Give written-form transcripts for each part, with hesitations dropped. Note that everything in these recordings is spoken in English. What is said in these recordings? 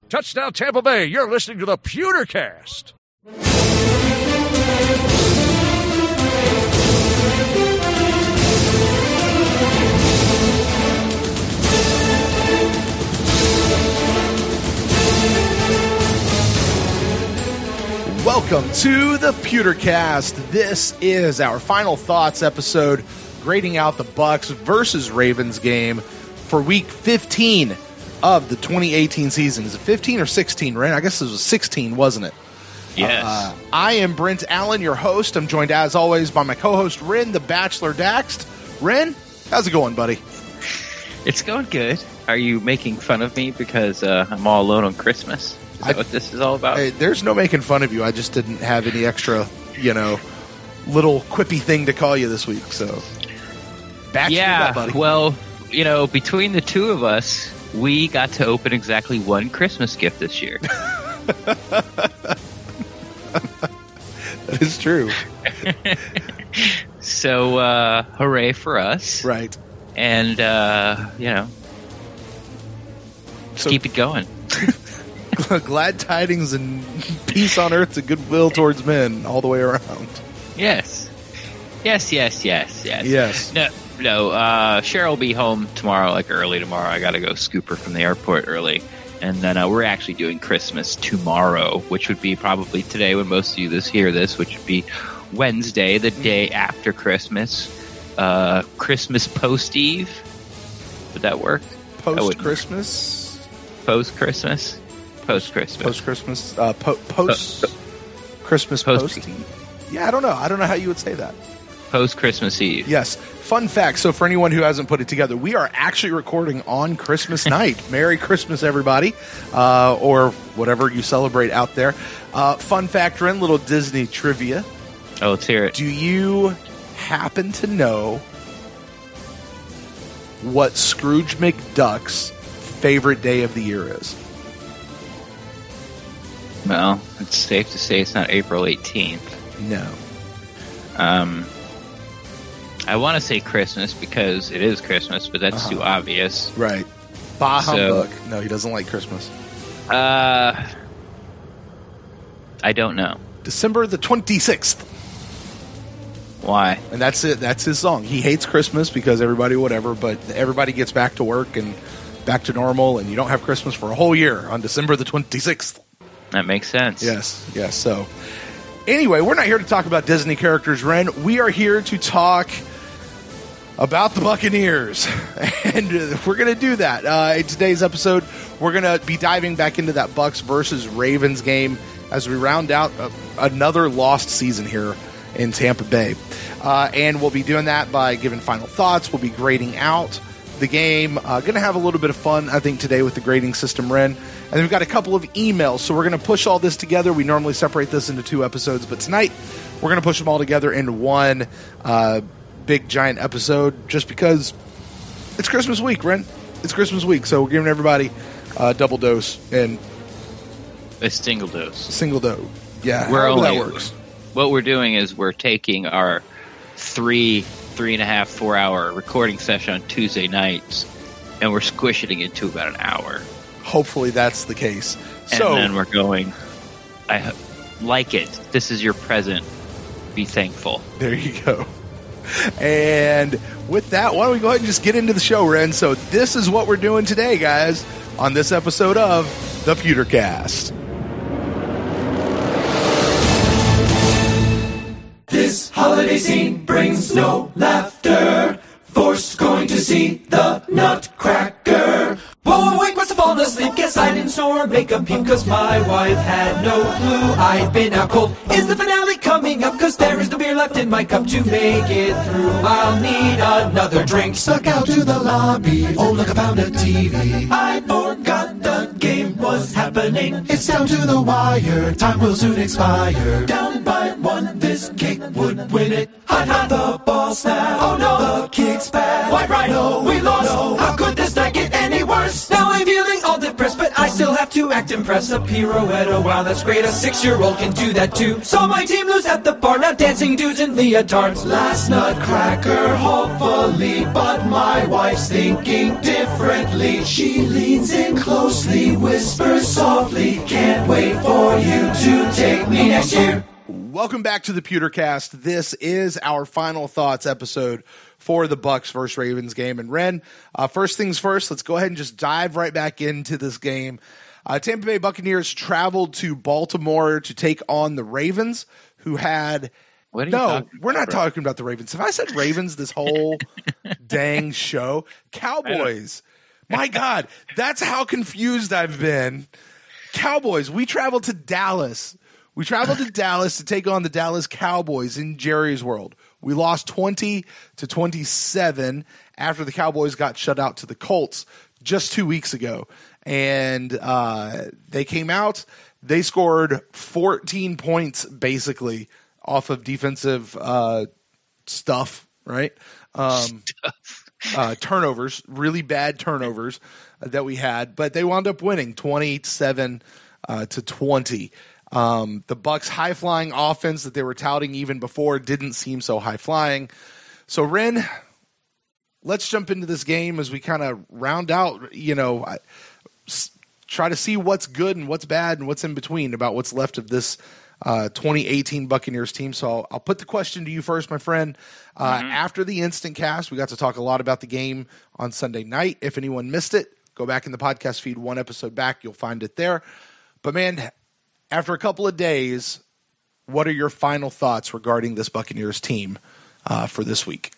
Touchdown Tampa Bay, you're listening to the PewterCast. Welcome to the PewterCast. This is our final thoughts episode, grading out the Bucs versus Ravens game for week 15 of the 2018 season. Is it 15 or 16, Ren? I guess it was 16, wasn't it? Yes. I am Brent Allen, your host. I'm joined, as always, by my co-host, Ren, the Bachelor Daxt. Ren, how's it going, buddy? It's going good. Are you making fun of me because I'm all alone on Christmas? Is that what this is all about? Hey, there's no making fun of you. I just didn't have any extra, little quippy thing to call you this week. So, back to you, buddy. Well, between the two of us, we got to open exactly one Christmas gift this year. That is true. So, hooray for us. Right. And, keep it going. Glad tidings and peace on earth and goodwill towards men all the way around. Yes. Yes. No, Cheryl will be home tomorrow, early tomorrow. I got to go scoop her from the airport early. And then we're actually doing Christmas tomorrow, which would be probably today when most of you hear this, which would be Wednesday, the day after Christmas. Christmas post-eve. Would that work? Post-Christmas? Post-Christmas? Post-Christmas. Post-Christmas? Post-Christmas post-eve? Yeah, I don't know. I don't know how you would say that. Post-Christmas Eve. Yes. Fun fact. So for anyone who hasn't put it together, we are actually recording on Christmas night. Merry Christmas, everybody. Or whatever you celebrate out there. Fun fact, Ren, little Disney trivia. Oh, let's hear it. Do you happen to know what Scrooge McDuck's favorite day of the year is? Well, it's safe to say it's not April 18th. No. I want to say Christmas because it is Christmas, but that's too obvious. Right. Bah humbug. No, he doesn't like Christmas. I don't know. December the 26th. Why? And that's it. That's his song. He hates Christmas because everybody whatever, but everybody gets back to work and back to normal, and you don't have Christmas for a whole year on December the 26th. That makes sense. Yes. So, anyway, we're not here to talk about Disney characters, Ren. We are here to talk about the Buccaneers, and we're going to do that. In today's episode, we're going to be diving back into that Bucs versus Ravens game as we round out another lost season here in Tampa Bay. And we'll be doing that by giving final thoughts. We'll be grading out the game. Going to have a little bit of fun, I think, today with the grading system, Ren. And then we've got a couple of emails, so we're going to push all this together. We normally separate this into 2 episodes, but tonight we're going to push them all together into one big, giant episode just because it's Christmas week, Ren. It's Christmas week, so we're giving everybody a double dose and a single dose. Single dose. Yeah, however that works. What we're doing is we're taking our 3.5, 4 hour recording session on Tuesday nights, and we're squishing it into about an hour. Hopefully that's the case. And then we're going, I like it. This is your present. Be thankful. There you go. And with that, why don't we go ahead and just get into the show, Ren? So this is what we're doing today, guys, on this episode of the PewterCast. This holiday scene brings no laughter. Forced going to see the Nutcracker. Whoa, wait, must have fallen asleep. Guess I didn't snore or make a peep, cause my wife had no clue I'd been out cold. Is the finale coming up? Cause there is no beer left in my cup to make it through. I'll need another drink. Stuck out to the lobby. Oh, look, I found a TV. I forgot the game was happening. It's down to the wire. Time will soon expire. Down by 1, this kick would win it. Hot, the ball snap. Oh no, the kick's bad. Why, right, no, we lost. No. How could this not get any worse? Now I'm feeling all depressed, but I still have to act, impress, a pirouette, oh wow, that's great, a 6-year-old can do that too. Saw my team lose at the bar, now dancing dudes in leotards. Last nutcracker, hopefully, but my wife's thinking differently. She leans in closely, whispers softly, can't wait for you to take me next year. Welcome back to the PewterCast. This is our final thoughts episode for the Bucs versus Ravens game. And Ren, first things first, let's go ahead and just dive right back into this game. Tampa Bay Buccaneers traveled to Baltimore to take on the Ravens, who had... What are you no, talking we're not about, bro? talking about the Ravens. Have I said Ravens this whole dang show? Cowboys. My God, that's how confused I've been. Cowboys. We traveled to Dallas. We traveled to Dallas to take on the Dallas Cowboys in Jerry's World. We lost 20-27 after the Cowboys got shut out to the Colts just 2 weeks ago. And they came out. They scored 14 points basically off of defensive stuff, right? Turnovers, really bad turnovers that we had. But they wound up winning 27 to 20. The Bucs' high-flying offense that they were touting even before didn't seem so high-flying. So, Ren, let's jump into this game as we kind of round out, try to see what's good and what's bad and what's in between about what's left of this 2018 Buccaneers team. So I'll put the question to you first, my friend. After the instant cast, we got to talk a lot about the game on Sunday night. If anyone missed it, go back in the podcast feed one episode back. You'll find it there. But, man, after a couple of days, what are your final thoughts regarding this Buccaneers team for this week?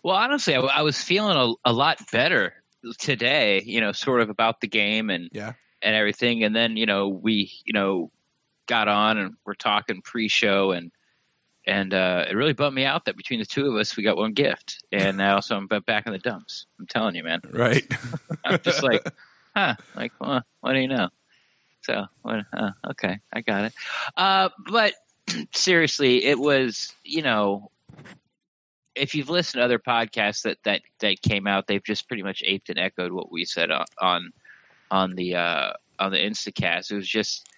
Well, honestly, I was feeling a lot better today, sort of about the game and everything. And then, we, got on and we're talking pre-show and it really bummed me out that between the two of us, we got one gift. And now I'm back in the dumps. I'm telling you, man. Right. I'm just like, what do you know? So, okay, I got it. But seriously, it was, if you've listened to other podcasts that came out, they've just pretty much aped and echoed what we said on the Instacast. It was just,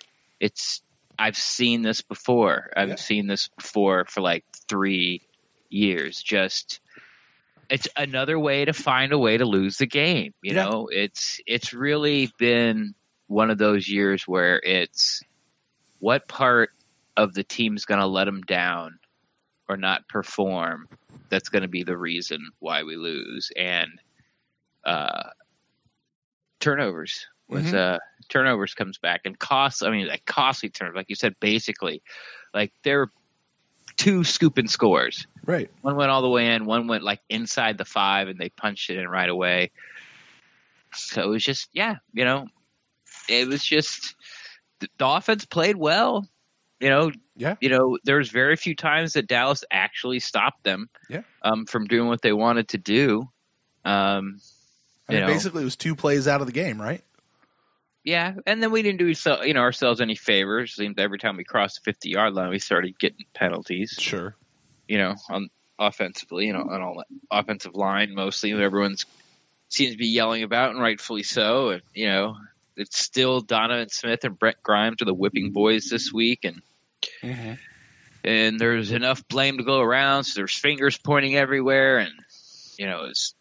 I've seen this before. I've seen this before for like 3 years. Just, it's another way to find a way to lose the game. You know, it's really been one of those years where it's what part of the team's going to let them down or not perform that's going to be the reason why we lose. And turnovers was turnovers comes back and costly turnovers, like you said, basically like they're 2 scoop and scores. Right. One went all the way in, one went like inside the 5 and they punched it in right away. So it was just, it was just the offense played well. There's very few times that Dallas actually stopped them from doing what they wanted to do. Basically it was 2 plays out of the game, right? Yeah, and then we didn't do ourselves any favors. It seemed every time we crossed the 50-yard line, we started getting penalties. Sure. On offensively, on all the offensive line mostly, everyone seems to be yelling about, and rightfully so. And, it's still Donovan Smith and Brett Grimes are the whipping boys this week, and there's enough blame to go around, so there's fingers pointing everywhere, and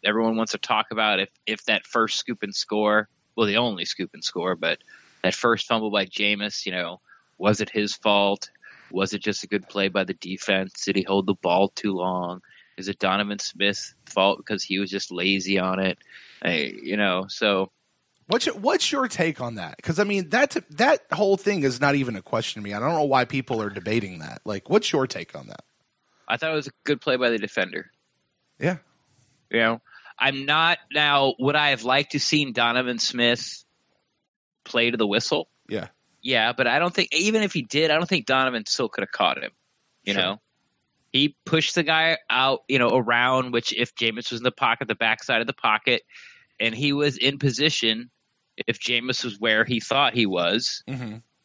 everyone wants to talk about if that first scoop and score, well, the only scoop and score, but that first fumble by Jameis, was it his fault? Was it just a good play by the defense? Did he hold the ball too long? Is it Donovan Smith's fault because he was just lazy on it? So. What's your take on that? Because, that whole thing is not even a question to me. I don't know why people are debating that. Like, what's your take on that? I thought it was a good play by the defender. Yeah. I'm not – now, would I have liked to seen Donovan Smith play to the whistle? Yeah. Yeah, but I don't think – even if he did, I don't think Donovan still could have caught him, you know? He pushed the guy out, around, which if Jameis was in the pocket, the backside of the pocket, and he was in position – if Jameis was where he thought he was,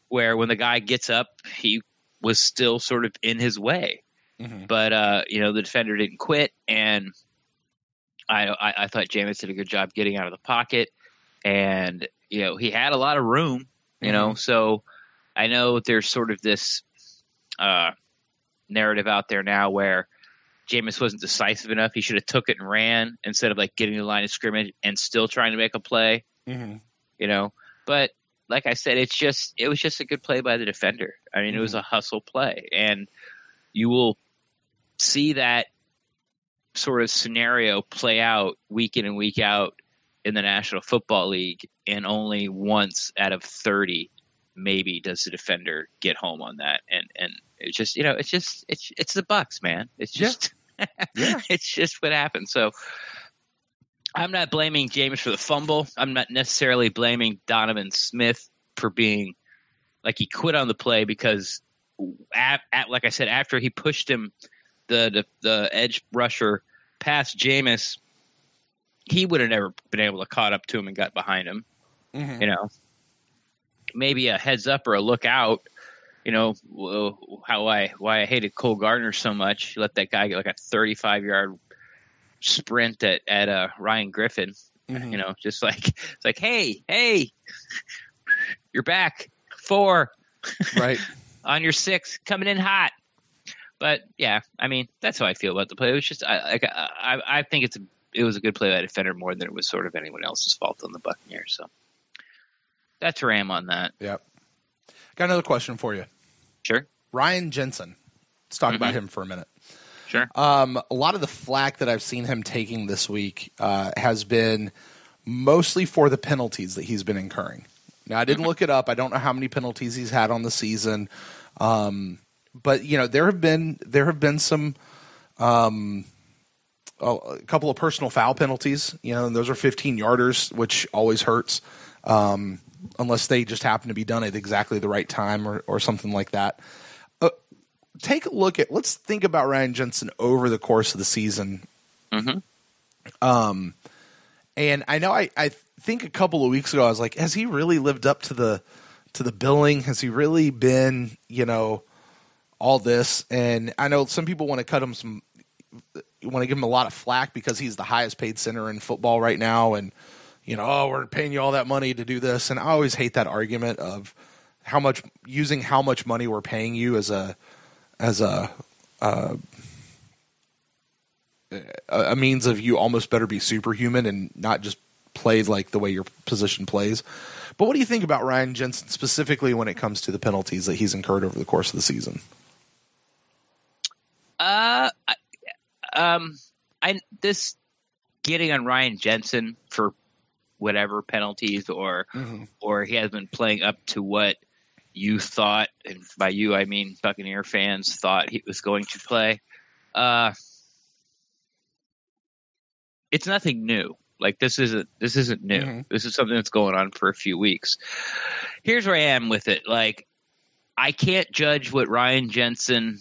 where when the guy gets up, he was still sort of in his way. But, the defender didn't quit, and I thought Jameis did a good job getting out of the pocket. And, he had a lot of room, so I know there's sort of this narrative out there now where Jameis wasn't decisive enough. He should have took it and ran instead of like getting the line of scrimmage and still trying to make a play, but like I said, it was just a good play by the defender. I mean, it was a hustle play, and you will see that sort of scenario play out week in and week out in the National Football League, and only once out of 30 maybe does the defender get home on that. And it's just, it's the Bucs, man. It's just, it's just what happened. So I'm not blaming Jameis for the fumble. I'm not necessarily blaming Donovan Smith for being like he quit on the play, because like I said, after he pushed him, the edge rusher past Jameis, he would have never been able to caught up to him and got behind him. Maybe a heads up or a look out. Why I hated Cole Gardner so much. He let that guy get like a 35-yard sprint at Ryan Griffin. Just like it's like, hey, you're back 4, right on your 6, coming in hot. But yeah, I mean, that's how I feel about the play. It was just I think it was a good play by the defender more than it was sort of anyone else's fault on the Buccaneers. So that's where I am on that. Yep. Got another question for you. Sure. Ryan Jensen. Let's talk about him for a minute. Sure. A lot of the flack that I've seen him taking this week has been mostly for the penalties that he's been incurring. Now, I didn't look it up. I don't know how many penalties he's had on the season. But there have been some a couple of personal foul penalties, and those are 15-yarders, which always hurts, unless they just happen to be done at exactly the right time or something like that. Take a look at, let's think about Ryan Jensen over the course of the season. And I know I think a couple of weeks ago I was like, has he really lived up to the billing? Has he really been, all this? And I know some people want to cut him want to give him a lot of flack because he's the highest paid center in football right now, and we're paying you all that money to do this. And I always hate that argument of how much money we're paying you as a means of you almost better be superhuman and not just play like the way your position plays. But what do you think about Ryan Jensen specifically when it comes to the penalties that he's incurred over the course of the season? This getting on Ryan Jensen for whatever penalties or he has been playing up to what you thought, and by you I mean Buccaneer fans thought he was going to play. It's nothing new. Like this isn't new. This is something that's going on for a few weeks. Here's where I am with it. Like, I can't judge what Ryan Jensen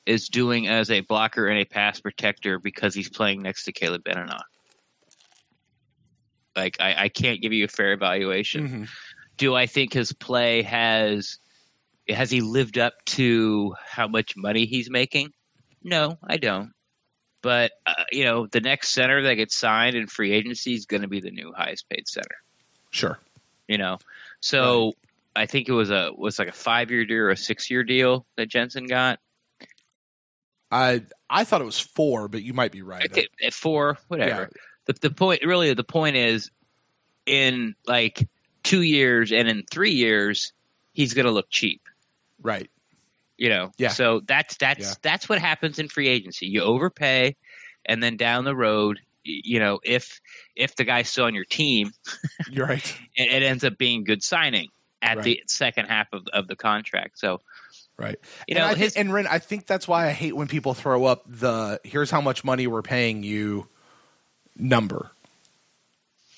is doing as a blocker and a pass protector because he's playing next to Caleb Benenoch. Like, I can't give you a fair evaluation. Do I think his play has he lived up to how much money he's making? No, I don't. But, the next center that gets signed in free agency is going to be the new highest paid center. Sure. So right. I think it was like a 5-year deal or a 6-year deal that Jensen got. I thought it was 4, but you might be right. Okay, at 4, whatever. Yeah. The point is, in like 2 years and in 3 years, he's going to look cheap. Right. Yeah. So that's what happens in free agency. You overpay, and then down the road, if the guy's still on your team, you're right. it ends up being good signing at the second half of the contract. So, right. And Ren, I think that's why I hate when people throw up the "here's how much money we're paying you" number.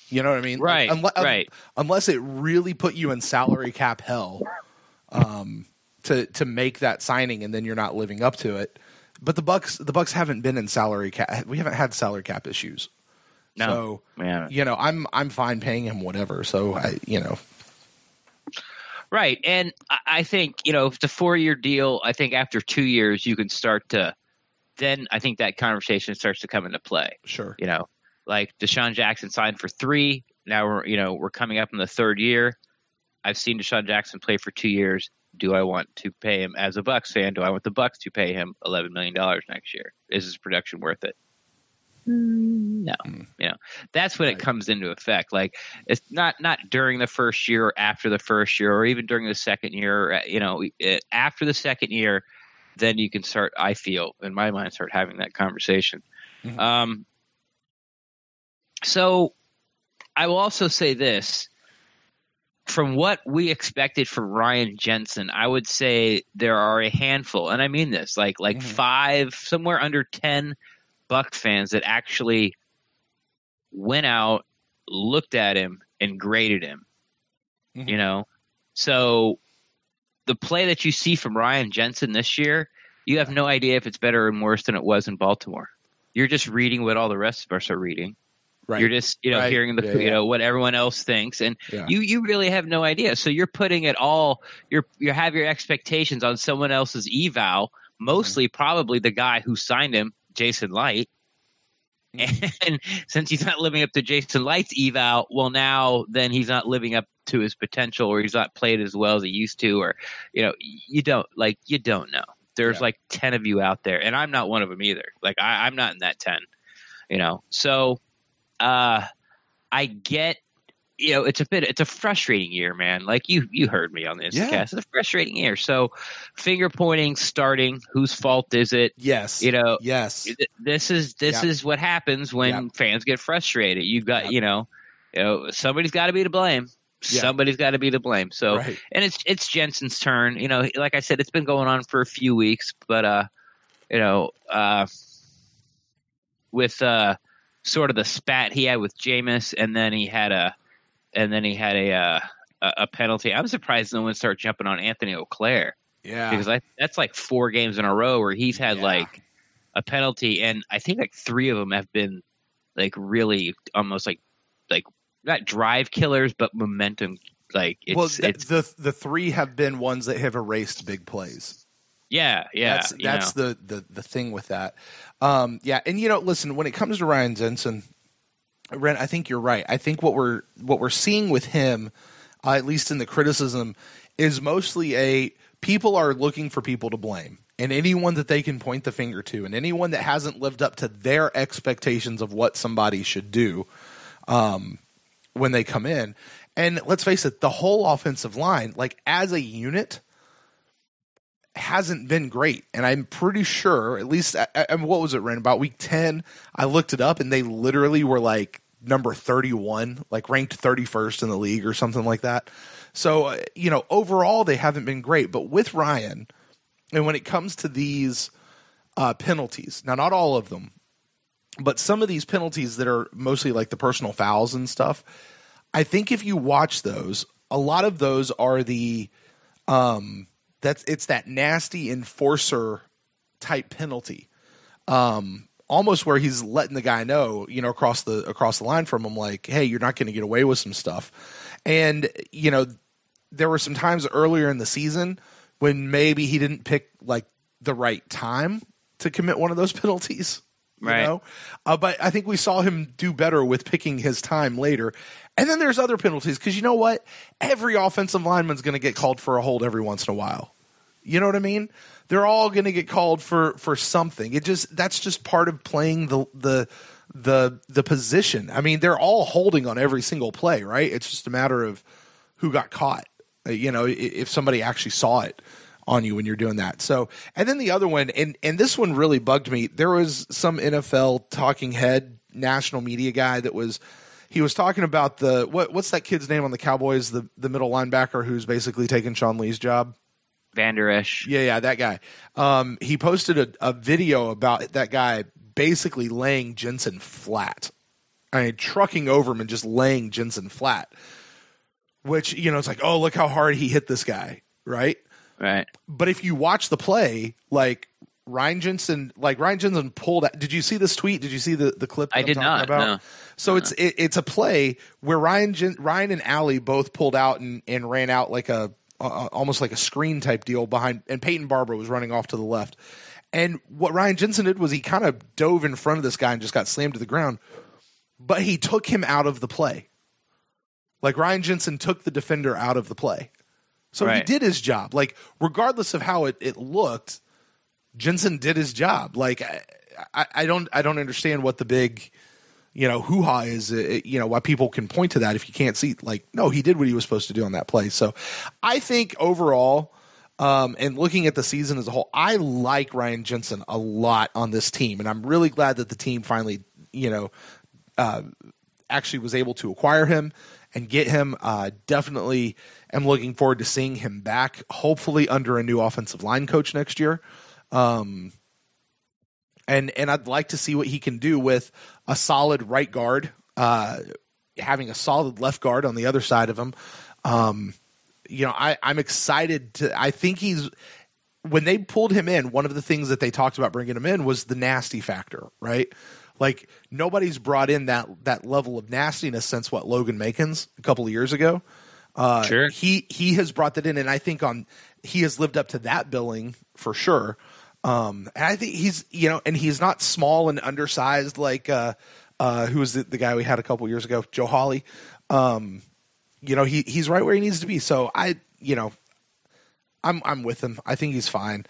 You know what I mean? Right. Right. Unless it really put you in salary cap hell. To make that signing, and then you're not living up to it. But the Bucs haven't been in salary cap. We haven't had salary cap issues. No. So, I'm fine paying him whatever. So Right. And I think, if it's a 4-year deal, I think after 2 years you can start to, then I think that conversation starts to come into play. Sure. Like Deshaun Jackson signed for 3, Now we're coming up in the third year. I've seen Deshaun Jackson play for 2 years. Do I want to pay him as a Bucs fan? Do I want the Bucs to pay him $11 million next year? Is his production worth it? No. That's when it comes into effect. Like, it's not during the first year or after the first year or even during the second year. After the second year, then you can start, I feel, in my mind, start having that conversation. Mm-hmm. So I will also say this. From what we expected from Ryan Jensen, I would say there are a handful, and I mean this, like 5, somewhere under 10 Bucs fans that actually went out, looked at him, and graded him. Mm-hmm. So the play that you see from Ryan Jensen this year, you have no idea if it's better or worse than it was in Baltimore. You're just reading what all the rest of us are reading. Right. You're just, hearing what everyone else thinks, and you really have no idea. So you're putting it all. You have your expectations on someone else's eval, mostly probably the guy who signed him, Jason Light. And since he's not living up to Jason Light's eval, well, now then he's not living up to his potential, or he's not played as well as he used to, or you don't know. There's like 10 of you out there, and I'm not one of them either. Like I'm not in that 10. So. I get, it's a frustrating year, man. Like you heard me on this cast. It's a frustrating year. So finger pointing, starting, whose fault is it? Yes. Yes. This is what happens when fans get frustrated. You've got, somebody's got to be to blame. Somebody's got to be to blame. So, and it's Jensen's turn. Like I said, it's been going on for a few weeks, but, with, sort of the spat he had with Jameis, and then he had a penalty. I'm surprised no one started jumping on Anthony Auclair. Yeah, because that's like 4 games in a row where he's had like a penalty, and I think like 3 of them have been like really almost like not drive killers, but momentum. Like the 3 have been ones that have erased big plays. Yeah. That's the thing with that. And listen, when it comes to Ryan Jensen, Ren, I think you're right. I think what we're seeing with him, at least in the criticism, is mostly people are looking for people to blame, and anyone that they can point the finger to, and anyone that hasn't lived up to their expectations of what somebody should do when they come in. And let's face it, the whole offensive line, like as a unit, hasn't been great. And I'm pretty sure, at least, what was it, Ren? About week 10, I looked it up, and they literally were like number 31, like ranked 31st in the league or something like that. So, overall, they haven't been great. But with Ryan, and when it comes to these penalties, now not all of them, but some of these penalties that are mostly like the personal fouls and stuff, I think if you watch those, a lot of those are the it's that nasty enforcer type penalty, almost where he's letting the guy know, across the line from him, like, hey, you're not going to get away with some stuff. And there were some times earlier in the season when maybe he didn't pick like the right time to commit one of those penalties. Right. But I think we saw him do better with picking his time later. And then there's other penalties, because you know what? Every offensive lineman's going to get called for a hold every once in a while. You know what I mean? They're all going to get called for something. That's just part of playing the position. I mean, they're all holding on every single play, right? It's just a matter of who got caught. If somebody actually saw it on you when you're doing that. So, and then the other one, and this one really bugged me. There was some NFL talking head, national media guy he was talking about what's that kid's name on the Cowboys, the middle linebacker who's basically taking Sean Lee's job? Van Der Esch. Yeah, that guy. He posted a video about that guy basically laying Jensen flat. I mean, trucking over him and just laying Jensen flat. Which, it's like, oh, look how hard he hit this guy, right? Right. But if you watch the play, like Ryan Jensen pulled out. Did you see this tweet? Did you see the clip that I did I'm not, about? No. So it's a play where Ryan and Allie both pulled out and ran out like almost like a screen type deal behind, and Peyton Barber was running off to the left. And what Ryan Jensen did was he kind of dove in front of this guy and just got slammed to the ground, but he took him out of the play. Like, Ryan Jensen took the defender out of the play. So he Right. did his job. Like, regardless of how it looked, Jensen did his job. Like, I don't understand what the big, hoo-ha is, why people can point to that if you can't see. Like, no, he did what he was supposed to do on that play. So I think overall, and looking at the season as a whole, I like Ryan Jensen a lot on this team. And I'm really glad that the team finally, actually was able to acquire him and get him. Definitely am looking forward to seeing him back, hopefully under a new offensive line coach next year. And I'd like to see what he can do with a solid right guard, having a solid left guard on the other side of him. I'm excited I think when they pulled him in, one of the things that they talked about bringing him in was the nasty factor, right? Like, nobody's brought in that level of nastiness since Logan Makins a couple of years ago. Sure. He has brought that in, and I think he has lived up to that billing for sure. And I think he's not small and undersized like who was the guy we had a couple years ago, Joe Hawley. He's right where he needs to be. So I'm with him. I think he's fine.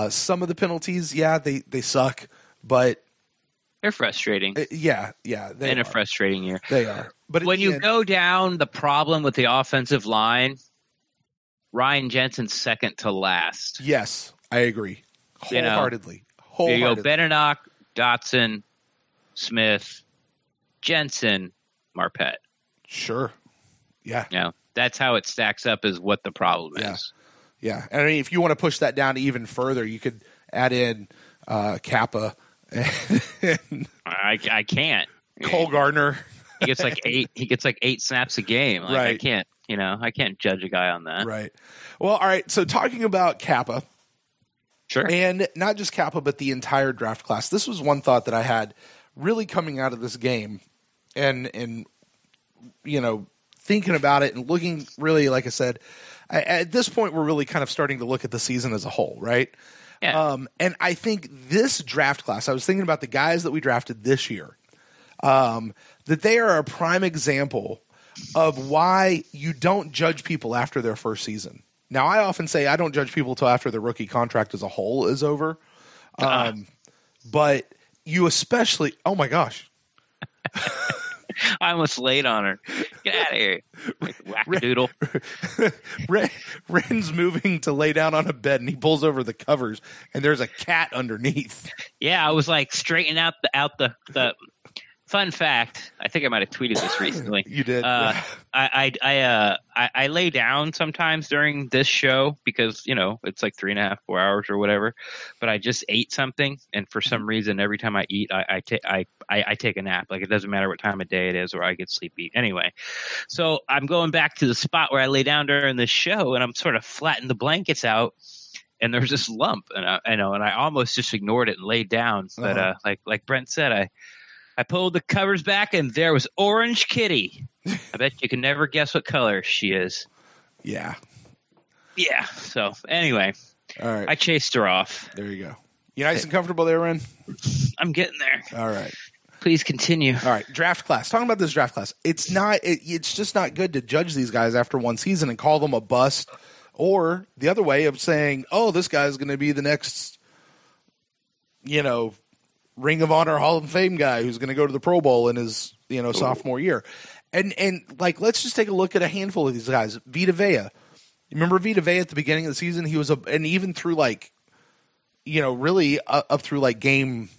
Some of the penalties, they suck, but They're frustrating. Yeah, they in are. a frustrating year. They are. But when you go down the problem with the offensive line, Ryan Jensen's second to last. Yes, I agree. Wholeheartedly. You go Beninock, Dotson, Smith, Jensen, Marpet. Sure. Yeah. That's how it stacks up is what the problem is. Yeah. And I mean, if you want to push that down even further, you could add in Kappa and I can't. Cole Gardner. He gets like 8 snaps a game. Like, Right. I can't judge a guy on that. Right. Well, all right. So talking about Kappa, Sure. and not just Kappa, but the entire draft class. This was one thought that I had really coming out of this game, and thinking about it and looking really, like I said, at this point we're really kind of starting to look at the season as a whole, right? Yeah. And I think this draft class, I was thinking about the guys that we drafted this year, that they are a prime example of why you don't judge people after their first season. Now, I often say I don't judge people till after their rookie contract as a whole is over. But you especially, oh my gosh. I almost laid on her. Get out of here. Wackadoodle. Ren's moving to lay down on a bed, and he pulls over the covers, and there's a cat underneath. Yeah, I was like straightening out the fun fact. I think I might have tweeted this recently. You did. I lay down sometimes during this show because it's like 3.5, 4 hours or whatever. But I just ate something, and for some reason, every time I eat, I take a nap. Like, it doesn't matter what time of day it is, or I get sleepy anyway. So I'm going back to the spot where I lay down during this show, and I'm sort of flattening the blankets out. And there's this lump, and I almost just ignored it and laid down. But like Brent said, I pulled the covers back, and there was Orange Kitty. I bet you can never guess what color she is. Yeah. Yeah. So anyway, All right. I chased her off. There you go. You nice and comfortable there, Ren? I'm getting there. All right. Please continue. All right. Draft class. Talking about this draft class. It's just not good to judge these guys after one season and call them a bust, or the other way of saying, oh, this guy's going to be the next, Ring of Honor Hall of Fame guy who's going to go to the Pro Bowl in his, sophomore year. And let's just take a look at a handful of these guys. Vita Vea. You remember Vita Vea at the beginning of the season? He was and even through really up through game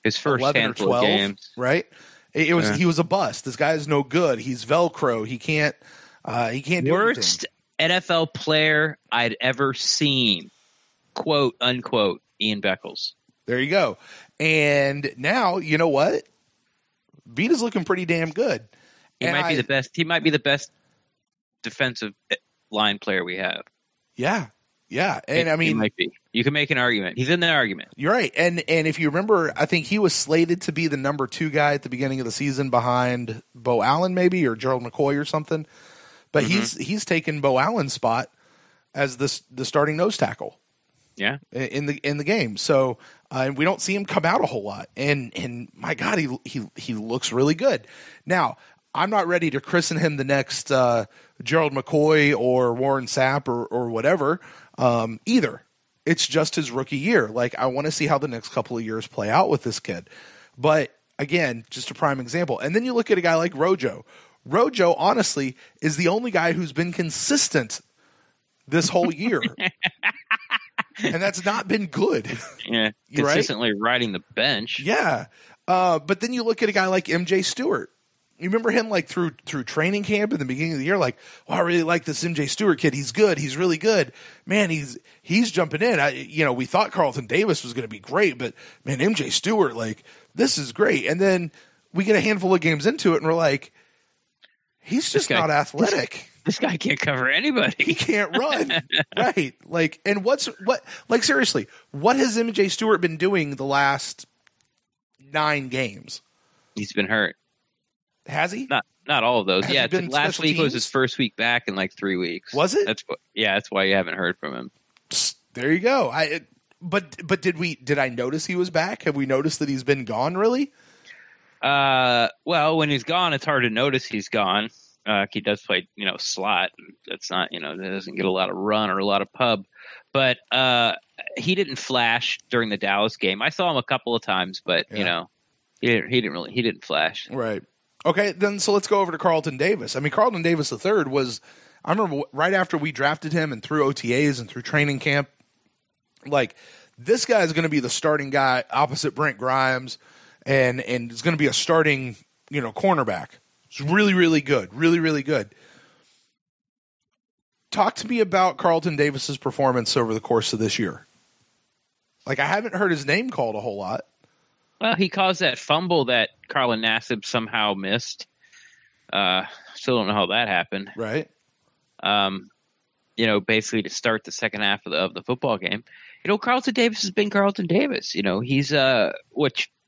His first 11 or handful 12, of games. right? He was a bust. This guy is no good. He's Velcro. He can't do Worst NFL player I'd ever seen. Quote unquote Ian Beckles. There you go. And now, you know what? Vita's looking pretty damn good. He might be the best. He might be the best defensive line player we have. Yeah. Yeah. And he might be. You can make an argument. He's in the argument. You're right. And if you remember, I think he was slated to be the number 2 guy at the beginning of the season behind Bo Allen maybe, or Gerald McCoy or something. But he's taken Bo Allen's spot as the starting nose tackle. Yeah. In the game. So we don't see him come out a whole lot. And my God, he looks really good. Now, I'm not ready to christen him the next Gerald McCoy or Warren Sapp or whatever either. It's just his rookie year. Like, I want to see how the next couple of years play out with this kid. But again, just a prime example. And then you look at a guy like Rojo. Rojo, honestly, is the only guy who's been consistent this whole year. And that's not been good. Yeah, consistently riding the bench. Yeah. But then you look at a guy like MJ Stewart. You remember him like through training camp in the beginning of the year, like, oh, I really like this MJ Stewart kid. He's good. He's really good. Man, he's jumping in. We thought Carlton Davis was going to be great, but man, MJ Stewart, like, this is great. And then we get a handful of games into it and we're like, he's just not athletic. This guy can't cover anybody. He can't run. Right. Like, and seriously, what has MJ Stewart been doing the last 9 games? He's been hurt. Has he? Not all of those. Has last week was his first week back in like 3 weeks. Was it? That's why you haven't heard from him. There you go. But did I notice he was back? Have we noticed that he's been gone really? Well, when he's gone, it's hard to notice he's gone. He does play, slot. That's not, that doesn't get a lot of run or a lot of pub. But he didn't flash during the Dallas game. I saw him a couple of times, but he didn't flash. Right. Okay, then so let's go over to Carlton Davis. I mean, Carlton Davis III was, I remember right after we drafted him and through OTAs and through training camp, like, this guy is going to be the starting guy opposite Brent Grimes and is going to be a starting, cornerback. It's really, really good. Really, really good. Talk to me about Carlton Davis's performance over the course of this year. Like, I haven't heard his name called a whole lot. Well, he caused that fumble that Carlin Nassib somehow missed. Still don't know how that happened. Right. Basically to start the second half of the football game. Carlton Davis has been Carlton Davis. He's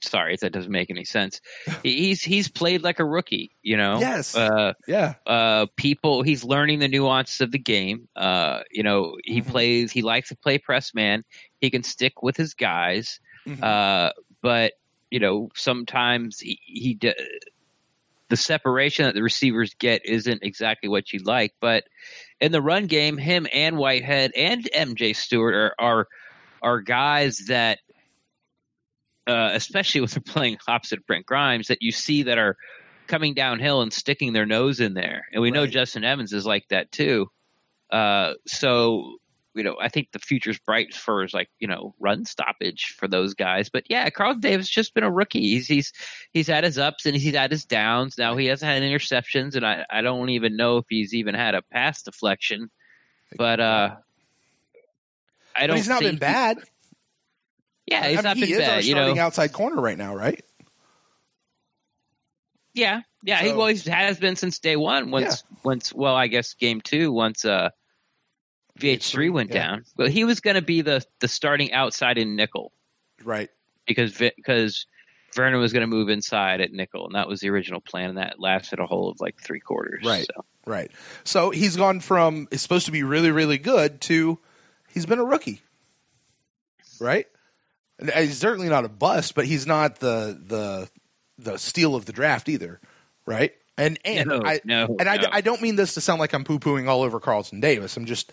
sorry, that doesn't make any sense. He's played like a rookie, Yes. He's learning the nuances of the game. He likes to play press man. He can stick with his guys. But sometimes the separation that the receivers get isn't exactly what you like. But in the run game, him and Whitehead and MJ Stewart are guys that, especially when they're playing opposite Brent Grimes, that you see that are coming downhill and sticking their nose in there. And we know Justin Evans is like that too. So I think the future's bright as far as run stoppage for those guys. But yeah, Carlton Davis has just been a rookie. He's had his ups and he's had his downs. Now he hasn't had interceptions, and I don't even know if he's even had a pass deflection. But I don't. But he's not been bad. Yeah, he's not been bad. He is our starting outside corner right now, right? Yeah. He always has been since day one. I guess game 2 once. VH3 went down. Well, he was going to be the starting outside in nickel, right? Because Vernon was going to move inside at nickel, and that was the original plan, and that lasted a whole of 3 quarters. Right, right. So he's gone from it's supposed to be really, really good to he's been a rookie, right? And he's certainly not a bust, but he's not the steal of the draft either, right? And I don't mean this to sound like I'm poo-pooing all over Carlton Davis. I'm just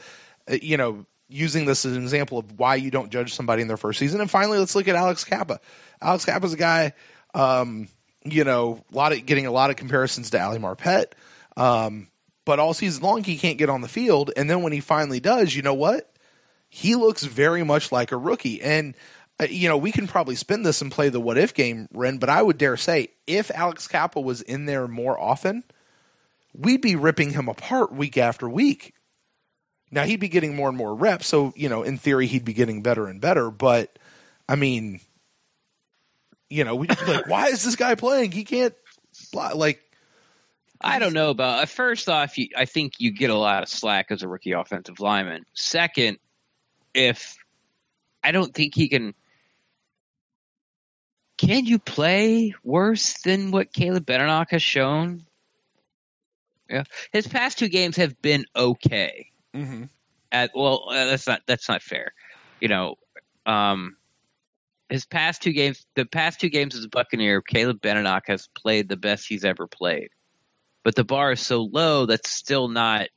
using this as an example of why you don't judge somebody in their first season. And finally, let's look at Alex Kappa. Alex Kappa's a guy, getting a lot of comparisons to Ali Marpet. But all season long, he can't get on the field. And then when he finally does, you know what? He looks very much like a rookie. And, we can probably spin this and play the what if game, Ren, but I would dare say if Alex Kappa was in there more often, we'd be ripping him apart week after week. Now, he'd be getting more and more reps, so, in theory, he'd be getting better and better. But, I mean, we'd be like, why is this guy playing? He can't, I don't know about. First off, I think you get a lot of slack as a rookie offensive lineman. Second, I don't think he can. Can you play worse than what Caleb Benenoch has shown? Yeah, his past 2 games have been okay. Mm-hmm. That's not fair. His past 2 games, the past 2 games as a Buccaneer, Caleb Benenoch has played the best he's ever played. but the bar is so low that's still not.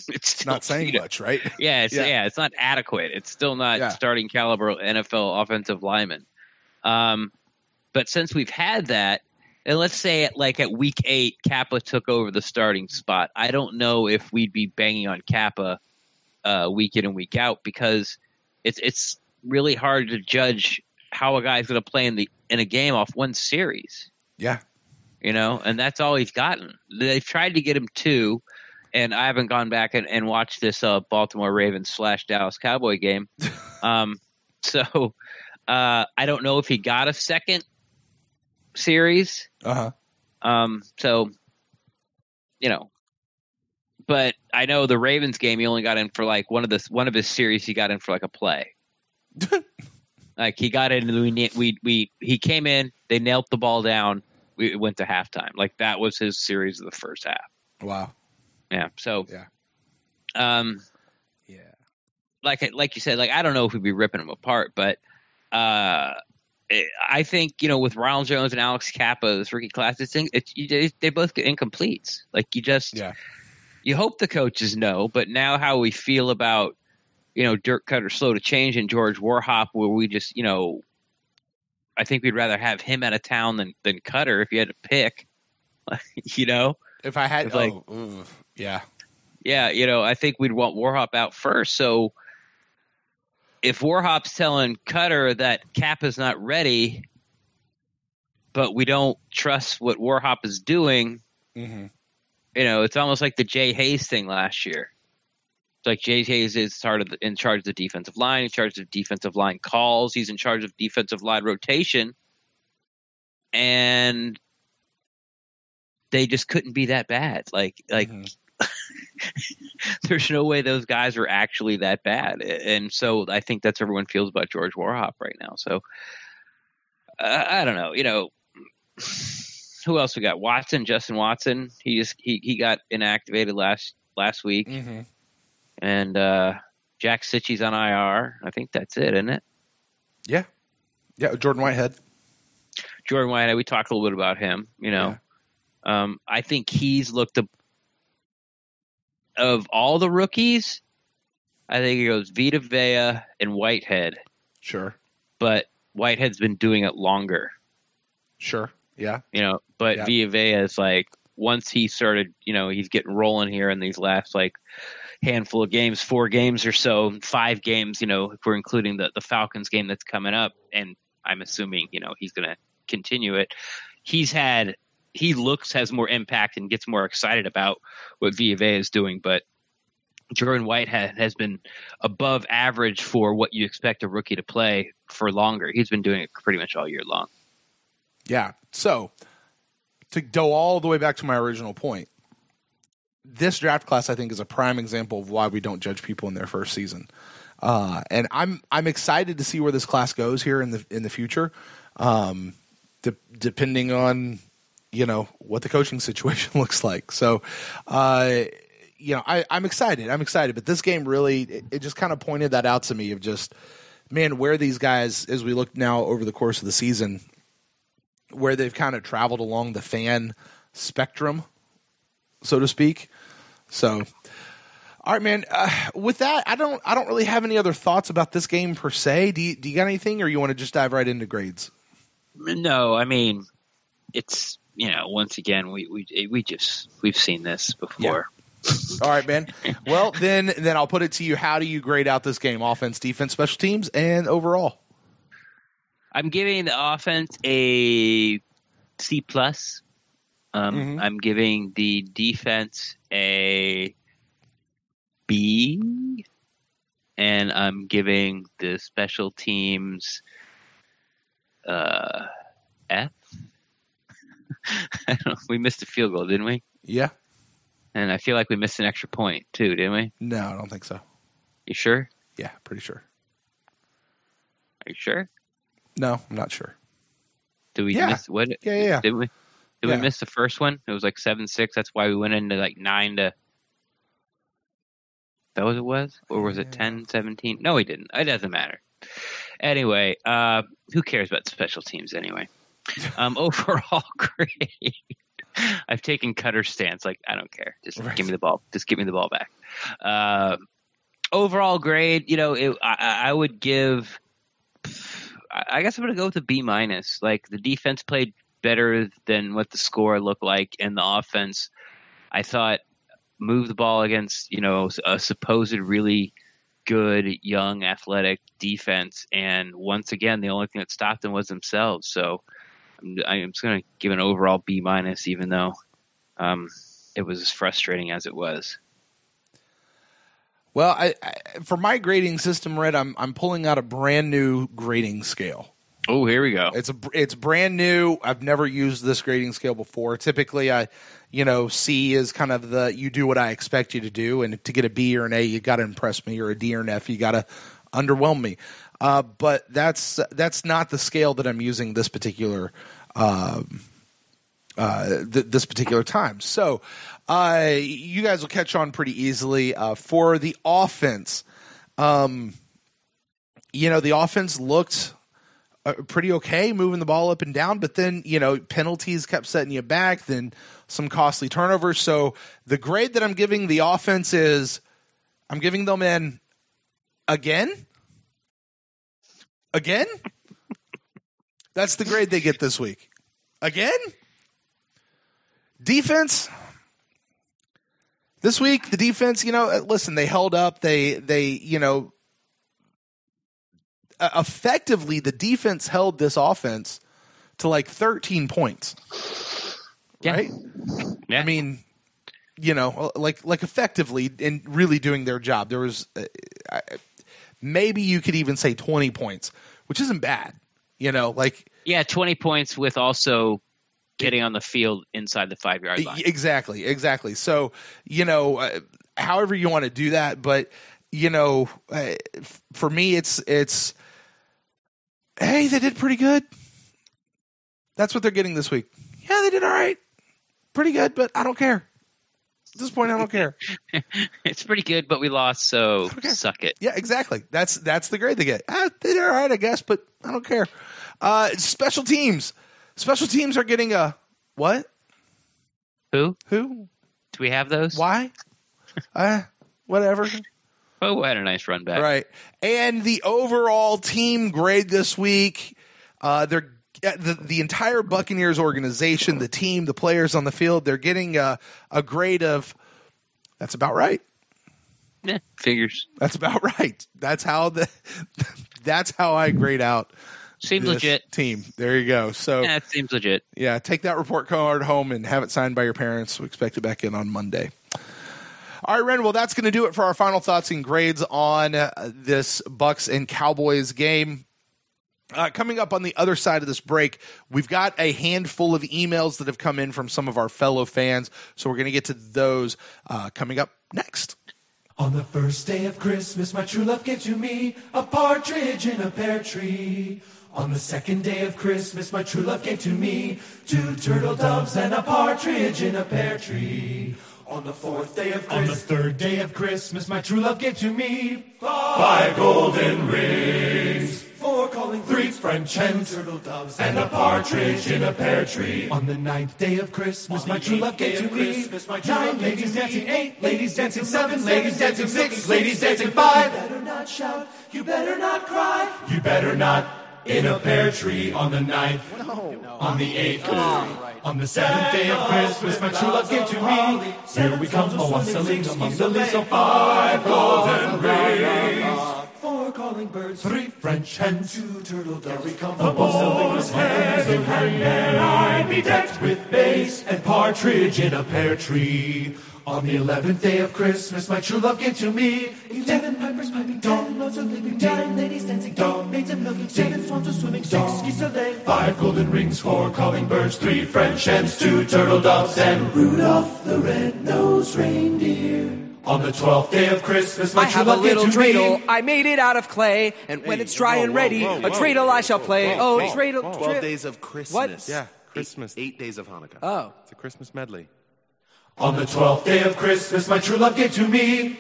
It's not saying much, right? Yeah, it's not adequate. It's still not starting caliber NFL offensive lineman. But since we've had that, and let's say at week 8, Kappa took over the starting spot, I don't know if we'd be banging on Kappa week in and week out, because it's really hard to judge how a guy's going to play in a game off one series. Yeah, and that's all he's gotten. They've tried to get him 2. And I haven't gone back and watched this Baltimore Ravens / Dallas Cowboy game. So I don't know if he got a second series. So, but I know the Ravens game, he only got in for one of his series. He got in for a play. He got in, and he came in, they knelt the ball down. We went to halftime. That was his series of the first half. Wow. Yeah. So, yeah. Like you said, I don't know if we'd be ripping them apart, but I think with Ronald Jones and Alex Kappa, this rookie class, they both get incompletes. You hope the coaches know, but now how we feel about Dirk Cutter slow to change and George Warhop, where we just I think we'd rather have him out of town than Cutter if you had to pick. If I had, yeah, I think we'd want Warhop out first. So if Warhop's telling Cutter that Kappa's not ready, but we don't trust what Warhop is doing, it's almost like the Jay Hayes thing last year. It's like Jay Hayes is in charge of the defensive line, in charge of defensive line calls. He's in charge of defensive line rotation, and they just couldn't be that bad. There's no way those guys are actually that bad. And so I think that's what everyone feels about George Warhop right now. So I don't know, who else we got? Justin Watson. He got inactivated last week. And Jack Sitchy's on IR. I think that's it, isn't it? Yeah. Yeah. Jordan Whitehead, we talked a little bit about him, Yeah. I think he's looked of all the rookies. I think it goes Vita Vea and Whitehead. Sure. But Whitehead's been doing it longer. Sure. Yeah. But Vita Vea is once he started, he's getting rolling here in these last handful of games, 4 games or so, 5 games, if we're including the Falcons game that's coming up. And I'm assuming, he's going to continue it. He has more impact and gets more excited about what Vita is doing, but Jordan Whitehead has been above average for what you expect a rookie to play for longer. He's been doing it pretty much all year long. Yeah. So to go all the way back to my original point, this draft class, I think, is a prime example of why we don't judge people in their first season. And I'm excited to see where this class goes here in the future, depending on what the coaching situation looks like. So, I'm excited. But this game really, it just kind of pointed that out to me of just, man, where these guys, as we look now over the course of the season, where they've kind of traveled along the fan spectrum, so to speak. So, all right, man. With that, I don't really have any other thoughts about this game per se. Do you got anything, or you want to just dive right into grades? No, I mean, it's once again we've seen this before. Yeah. All right, man. Well, then I'll put it to you. How do you grade out this game? Offense, defense, special teams, and overall? I'm giving the offense a C+. I'm giving the defense a B, and I'm giving the special teams F. I don't know. We missed a field goal, didn't we? Yeah. And I feel like we missed an extra point too, didn't we? No, I don't think so. You sure? Yeah, pretty sure. Are you sure? No, I'm not sure. Did we miss what? Yeah. Did we miss the first one? It was 7-6. That's why we went into 9 to. That was it was? Or was it 10-17? No, we didn't. It doesn't matter. Anyway, who cares about special teams anyway? Overall grade. I've taken cutter stance. Like, I don't care. Just give me the ball. Just give me the ball back. Overall grade, I would give. I guess I'm going to go with a B-. Like, the defense played better than what the score looked like, and the offense, I thought, moved the ball against a supposed really good, young, athletic defense, and once again, the only thing that stopped them was themselves. So I'm just going to give an overall B-, even though it was as frustrating as it was. Well, I for my grading system, Red, I'm pulling out a brand new grading scale. Oh, here we go. It's brand new. I've never used this grading scale before. Typically, C is kind of you do what I expect you to do, and to get a B or an A, you got to impress me, or a D or an F, you got to underwhelm me. But that's not the scale that I'm using this particular this particular time. So you guys will catch on pretty easily. For the offense, the offense looked pretty okay, moving the ball up and down, but then, penalties kept setting you back, then some costly turnovers. So the grade that I'm giving the offense is I'm giving them an again. That's the grade they get this week. Again? Defense. This week, the defense, listen, they held up. They effectively, the defense held this offense to like 13 points. Right? Yeah. I mean, like effectively and really doing their job. There was maybe you could even say 20 points, which isn't bad. 20 points with also getting on the field inside the 5-yard line. Exactly. So, however you want to do that, but for me, it's hey, they did pretty good. That's what they're getting this week. Yeah, they did all right, pretty good, but I don't care. At this point, I don't care. It's pretty good, but we lost, so suck it. Yeah, exactly. That's the grade they get. They did all right, I guess, but I don't care. Special teams. Special teams are getting a what? Who? Do we have those? Why? Whatever. Oh, we had a nice run back. Right. And the overall team grade this week, they're the entire Buccaneers organization, the team, the players on the field, they're getting a grade of that's about right. Yeah, figures. That's about right. That's how I grade out. Seems legit. Team. There you go. So yeah, it seems legit. Yeah, take that report card home and have it signed by your parents. We expect it back in on Monday. All right, Ren, well, that's going to do it for our final thoughts and grades on this Bucs and Cowboys game. Coming up on the other side of this break, we've got a handful of emails that have come in from some of our fellow fans, so we're going to get to those coming up next. On the first day of Christmas, my true love gave to me a partridge in a pear tree. On the second day of Christmas, my true love gave to me 2 turtle doves and a partridge in a pear tree. On the fourth day of Christmas, on the third day of Christmas, my true love gave to me 5 golden rings, 4 calling, 3 French hens, 2 turtle doves, and a partridge in a pear tree. On the 9th day of Christmas, my true love gave to me 9 ladies dancing, 8 ladies dancing, 7 ladies dancing, 6 ladies dancing, 5. You better not shout, you better not cry, you better not in a pear tree. On the 9th, no. On the 8th, on the 7th day of Christmas, my true love gave to me. Here we come, oh, what's the leaves among the leaves, so 5 golden rings, 4 calling birds, 3 French hens, 2 turtle doves. Here we come, oh, what's the hand in hand, and I be decked with bass and partridge in a pear tree. On the 11th day of Christmas, my true love gave to me 11 pipers piping, 10 loads of leaping, 9 ladies dancing, 8 maids a milking, 7 swans a swimming, 6 geese a laying, 5 golden rings, 4 calling birds, 3 French hens, 2 turtle doves, and Rudolph the red-nosed reindeer. On the 12th day of Christmas, my true love gave to me. I have a little dreidel, I made it out of clay, and when it's dry and ready, a dreidel I shall play. Dreidel. 12 days of Christmas. What? Yeah, Christmas. 8 days of Hanukkah. Oh. It's a Christmas medley. On the 12th day of Christmas, my true love gave to me.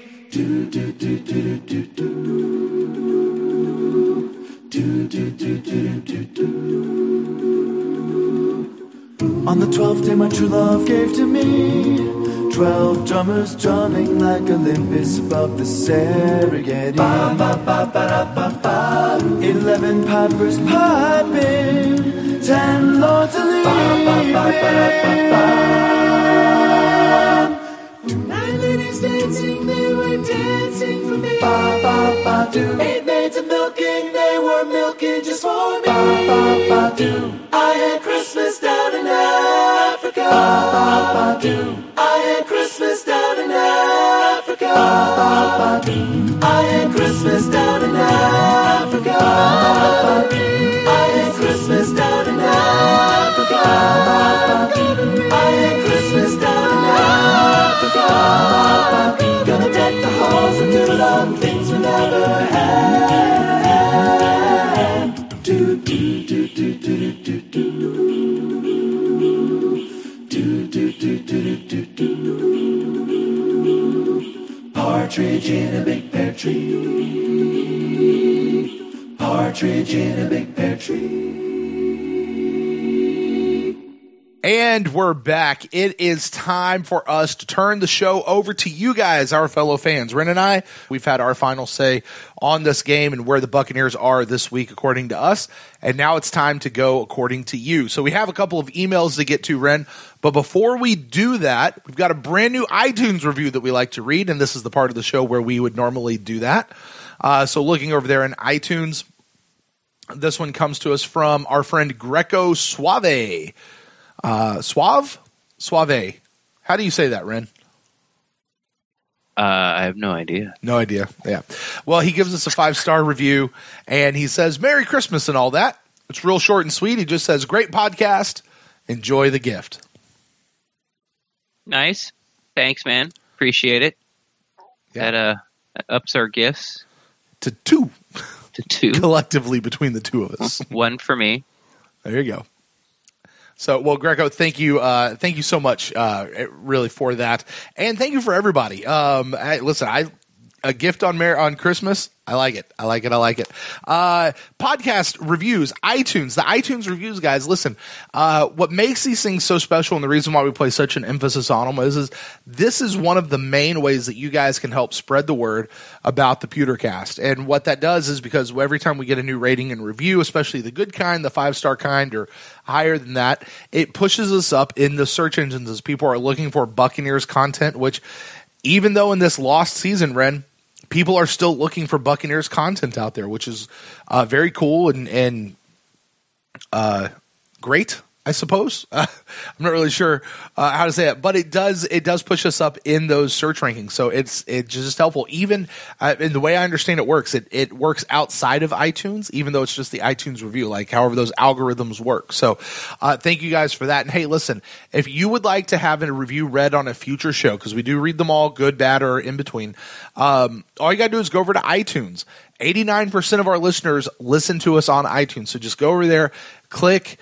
On the 12th day my true love gave to me 12 drummers drumming like Olympus above the Serengeti. 11 pipers piping, 10 lords a leaping. 9 ladies dancing, they were dancing for me. 8 maids a milking, they were milking just for me. I had Christmas down in Africa. I had Christmas down in Africa. I had Christmas down in Africa. I had Christmas down in Africa. I had Christmas down in Africa. Gonna deck the halls and do love things we never had. Do do do do do do do. Do do do do do do. Partridge in a big pear tree. Partridge in a big pear tree. And we're back. It is time for us to turn the show over to you guys, our fellow fans. Ren and I, we've had our final say on this game and where the Buccaneers are this week, according to us. And now it's time to go according to you. So we have a couple of emails to get to, Ren. But before we do that, we've got a brand new iTunes review that we like to read. And this is the part of the show where we would normally do that. So looking over there in iTunes, this one comes to us from our friend Greco Suave. Suave? How do you say that, Ren? I have no idea. No idea. Yeah. Well, he gives us a 5-star review, and he says, Merry Christmas and all that. It's real short and sweet. He just says, great podcast. Enjoy the gift. Nice. Thanks, man. Appreciate it. Yeah. That ups our gifts. To 2. To 2. Collectively between the two of us. 1 for me. There you go. So, well, Greco, thank you so much, really, for that, and thank you for everybody. A gift on Christmas, I like it. Podcast reviews, iTunes, the iTunes reviews, guys. Listen, what makes these things so special, and the reason why we place such an emphasis on them is this is one of the main ways that you guys can help spread the word about the PewterCast. And what that does is because every time we get a new rating and review, especially the good kind, the 5-star kind, or higher than that, it pushes us up in the search engines as people are looking for Buccaneers content, which even though in this lost season, Ren, people are still looking for Buccaneers content out there, which is very cool and great, I suppose. I'm not really sure how to say it, but it does push us up in those search rankings. So it's just helpful. Even in the way I understand it works, it works outside of iTunes, even though it's just the iTunes review, like however those algorithms work. So thank you guys for that. And hey, listen, if you would like to have a review read on a future show, because we do read them all, good, bad, or in between, all you got to do is go over to iTunes. 89% of our listeners listen to us on iTunes. So just go over there, click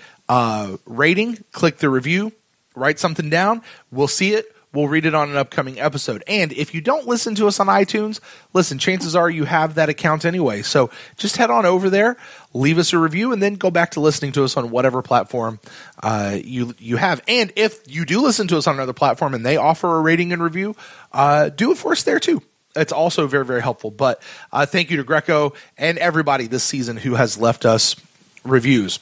rating, click the review, write something down. We'll see it. We'll read it on an upcoming episode. And if you don't listen to us on iTunes, listen, chances are you have that account anyway. So just head on over there, leave us a review, and then go back to listening to us on whatever platform you have. And if you do listen to us on another platform and they offer a rating and review, do it for us there too. It's also very, very helpful. But thank you to Greco and everybody this season who has left us reviews.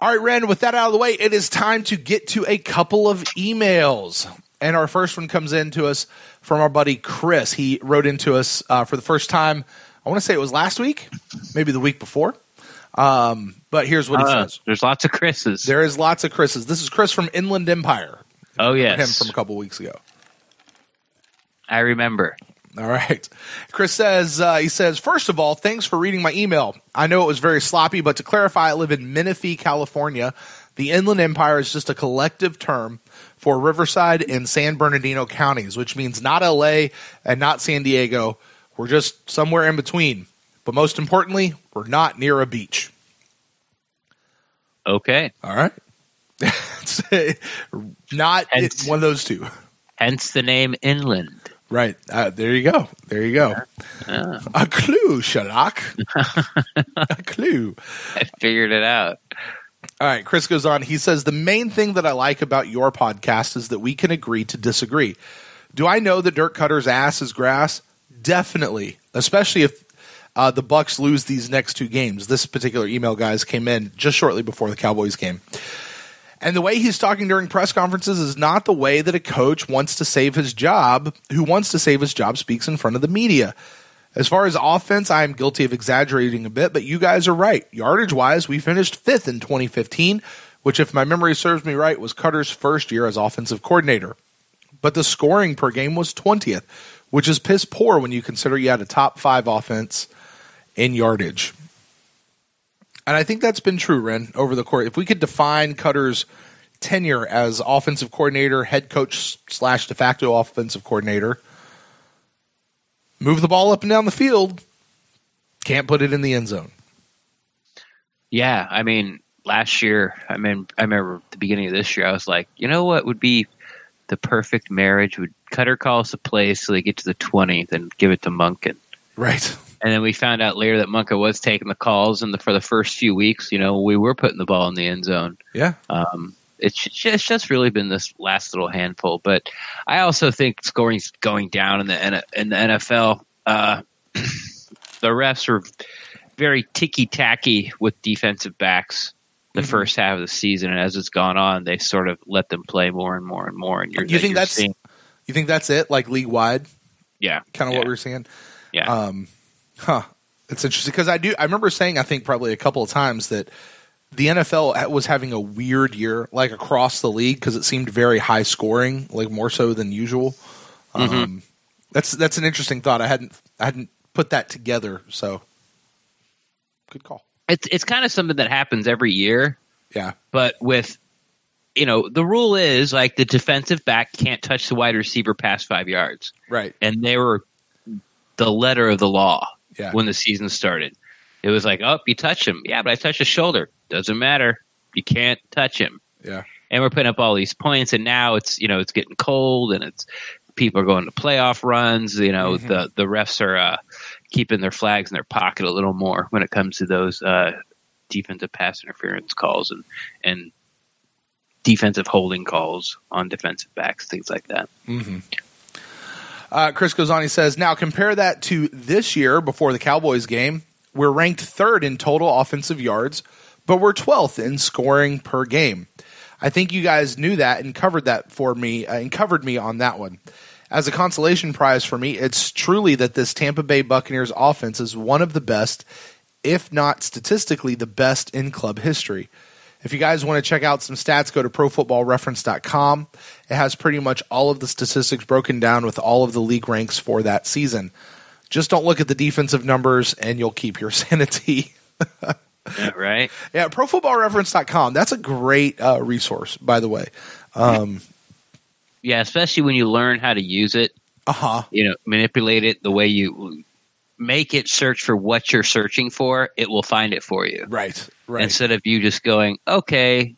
All right, Ren, with that out of the way, it is time to get to a couple of emails. And our first one comes in to us from our buddy Chris. He wrote into us for the first time, I want to say it was last week, maybe the week before. But here's what he says. There's lots of Chris's. There is lots of Chris's. This is Chris from Inland Empire. Oh, yes. Him from a couple weeks ago. I remember. All right. Chris says, he says, first of all, thanks for reading my email. I know it was very sloppy, but to clarify, I live in Menifee, California. The Inland Empire is just a collective term for Riverside and San Bernardino counties, which means not LA and not San Diego. We're just somewhere in between. But most importantly, we're not near a beach. Okay. All right. Not one of those two. Hence the name Inland. Right. There you go. There you go. Yeah. A clue, Sherlock. A clue. I figured it out. All right, Chris goes on. He says, the main thing that I like about your podcast is that we can agree to disagree. Do I know that Dirk Cutter's ass is grass? Definitely, especially if the Bucs lose these next two games. This particular email, guys, came in just shortly before the Cowboys game. And the way he's talking during press conferences is not the way that a coach wants to save his job, who wants to save his job speaks in front of the media. As far as offense, I am guilty of exaggerating a bit, but you guys are right. Yardage-wise, we finished 5th in 2015, which, if my memory serves me right, was Cutter's first year as offensive coordinator. But the scoring per game was 20th, which is piss poor when you consider you had a top 5 offense in yardage. And I think that's been true, Ren, over the course. If we could define Cutter's tenure as offensive coordinator, head coach / de facto offensive coordinator, move the ball up and down the field, can't put it in the end zone. Yeah, I mean, last year, I remember at the beginning of this year, I was like, you know what would be the perfect marriage? Would Cutter call us a play so they get to the 20, then give it to Monken. Right. And then we found out later that Monken was taking the calls, and for the first few weeks, we were putting the ball in the end zone. Yeah. It's just really been this last little handful. But I also think scoring's going down in the NFL. The refs are very ticky-tacky with defensive backs the first half of the season, and as it's gone on, they sort of let them play more and more and more. And you think that's it, like league-wide? Yeah. Kind of what we're seeing? Yeah. It's interesting because I remember saying, I think probably a couple of times, that the NFL was having a weird year, like across the league, because it seemed very high scoring, like more so than usual. That's an interesting thought. I hadn't put that together. So good call. It's kind of something that happens every year. Yeah. But with, the rule is like the defensive back can't touch the wide receiver past 5 yards. Right. And they were the letter of the law when the season started. It was like, oh, you touch him. Yeah, but I touched his shoulder. Doesn't matter. You can't touch him. Yeah. And we're putting up all these points, and now it's it's getting cold, and people are going to playoff runs. The refs are keeping their flags in their pocket a little more when it comes to those defensive pass interference calls and defensive holding calls on defensive backs, things like that. Chris goes on. He says, now compare that to this year before the Cowboys game. We're ranked 3rd in total offensive yards, but we're 12th in scoring per game. I think you guys knew that and covered that for me and covered me on that one. As a consolation prize for me, it's truly that this Tampa Bay Buccaneers offense is one of the best, if not statistically the best in club history. If you guys want to check out some stats, go to ProFootballReference.com. It has pretty much all of the statistics broken down with all of the league ranks for that season. Just don't look at the defensive numbers, and you'll keep your sanity. Yeah, right? Yeah, ProFootballReference.com. That's a great resource, by the way. Yeah, especially when you learn how to use it. Manipulate it the way you make it search for what you're searching for. It will find it for you. Right. Instead of you just going, okay,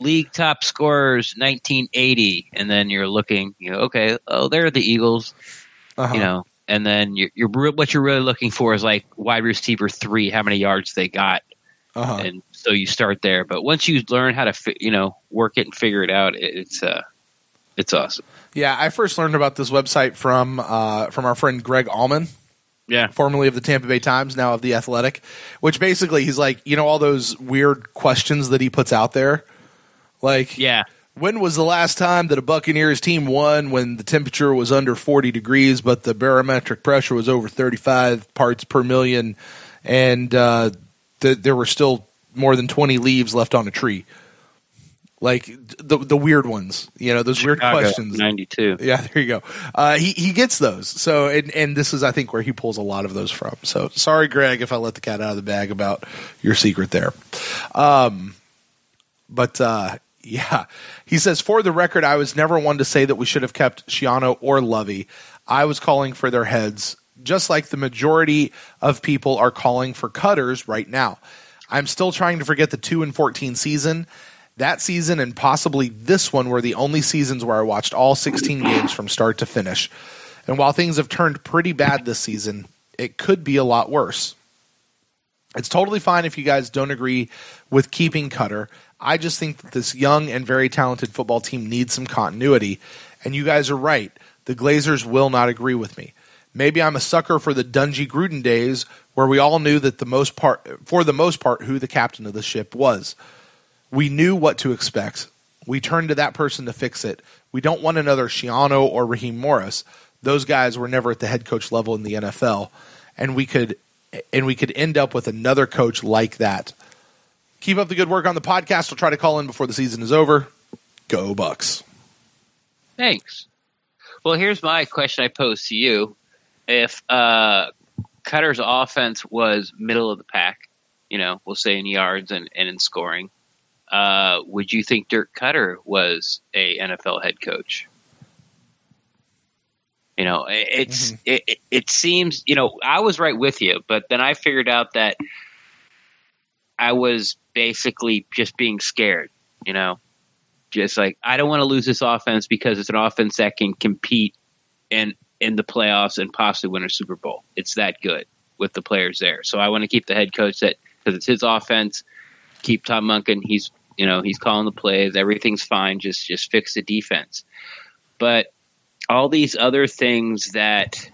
league top scorers 1980, and then you're looking, okay, oh, they're the Eagles. And then you're what you're really looking for is like wide receiver 3, how many yards they got, and so you start there. But once you learn how to work it and figure it out, it's awesome. Yeah, I first learned about this website from our friend Greg Allman, formerly of the Tampa Bay Times, now of the Athletic. Which basically he's like, all those weird questions that he puts out there, like when was the last time that a Buccaneers team won when the temperature was under 40 degrees, but the barometric pressure was over 35 parts per million, and there were still more than 20 leaves left on a tree? Like the weird ones, those Chicago, weird questions. 92. Yeah, there you go. He gets those. So, and this is, I think, where he pulls a lot of those from. So, sorry, Greg, if I let the cat out of the bag about your secret there. Yeah, he says, for the record, I was never one to say that we should have kept Schiano or Lovey. I was calling for their heads, just like the majority of people are calling for Cutters right now. I'm still trying to forget the 2-14 season. That season and possibly this one were the only seasons where I watched all 16 games from start to finish. And while things have turned pretty bad this season, it could be a lot worse. It's totally fine if you guys don't agree with keeping Cutter. I just think that this young and very talented football team needs some continuity, and you guys are right. The Glazers will not agree with me. Maybe I'm a sucker for the Dungy Gruden days where we all knew that for the most part, who the captain of the ship was. We knew what to expect. We turned to that person to fix it. We don't want another Schiano or Raheem Morris. Those guys were never at the head coach level in the NFL, and we could end up with another coach like that. Keep up the good work on the podcast. I'll try to call in before the season is over. Go Bucs. Thanks. Well, here's my question I pose to you. If Cutter's offense was middle of the pack, we'll say in yards and in scoring, would you think Dirk Cutter was a NFL head coach? It seems, I was right with you, but then I figured out that I was basically just being scared, just like, I don't want to lose this offense because it's an offense that can compete in the playoffs and possibly win a Super Bowl. It's that good with the players there. So I want to keep the head coach because it's his offense. Keep Tom Munkin. He's calling the plays. Everything's fine. Just fix the defense. But all these other things that,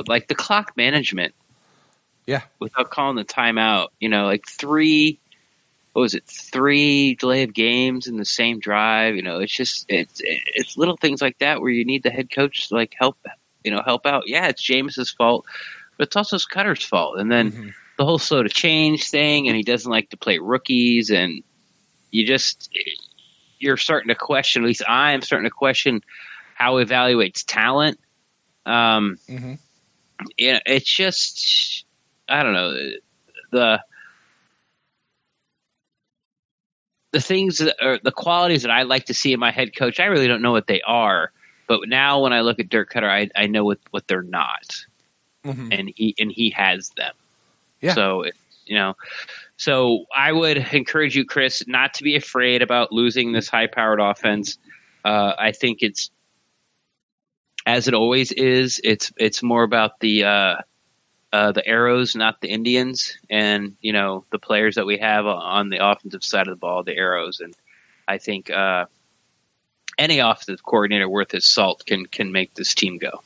like the clock management. Yeah. Without calling the timeout, like three delay of games in the same drive. It's little things like that where you need the head coach to help out. Yeah, it's Jameis's fault, but it's also Cutter's fault. And then the whole slow to change thing, and he doesn't like to play rookies, and you're starting to question, at least I am starting to question how he evaluates talent. It's just, I don't know, the things that are the qualities that I like to see in my head coach. I really don't know what they are, but now when I look at Dirk Cutter, I know what they're not, and he has them. Yeah. So so I would encourage you, Chris, not to be afraid about losing this high-powered offense. I think it's, as it always is, it's more about the arrows, not the Indians, and the players that we have on the offensive side of the ball, the arrows. And I think any offensive coordinator worth his salt can make this team go.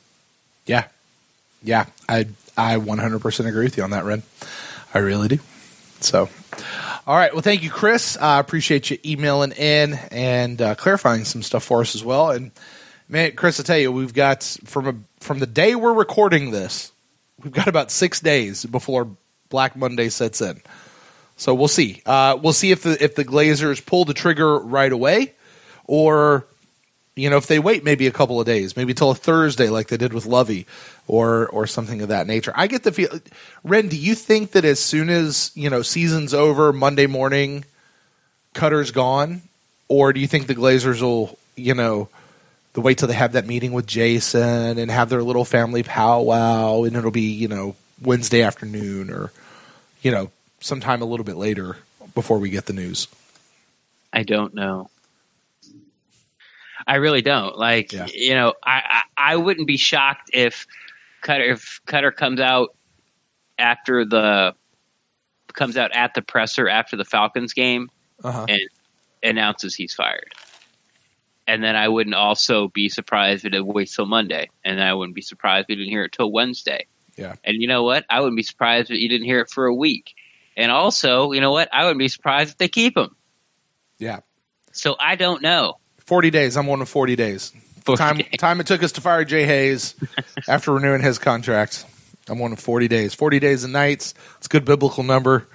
Yeah, I 100% agree with you on that, Red. I really do. So, all right. Well, thank you, Chris. I appreciate you emailing in and clarifying some stuff for us as well. And man, Chris, I tell you, we've got from the day we're recording this, we've got about 6 days before Black Monday sets in. So we'll see. We'll see if the Glazers pull the trigger right away, or if they wait maybe a couple of days, maybe till a Thursday like they did with Lovey, or something of that nature. I get the feel. Ren, do you think that as soon as season's over, Monday morning, Cutter's gone, or do you think the Glazers will the wait till they have that meeting with Jason and have their little family powwow, and it'll be, Wednesday afternoon or, sometime a little bit later before we get the news? I don't know. I really don't. I wouldn't be shocked if Cutter comes out at the presser after the Falcons game and announces he's fired. And then I wouldn't also be surprised if it waits till Monday. And I wouldn't be surprised if you didn't hear it till Wednesday. Yeah. And you know what? I wouldn't be surprised if you didn't hear it for a week. And also, you know what? I wouldn't be surprised if they keep him. Yeah. So I don't know. 40 days. I'm one of 40 days. 40 days. Time it took us to fire Jay Hayes after renewing his contract. I'm one of 40 days. 40 days and nights. It's a good biblical number.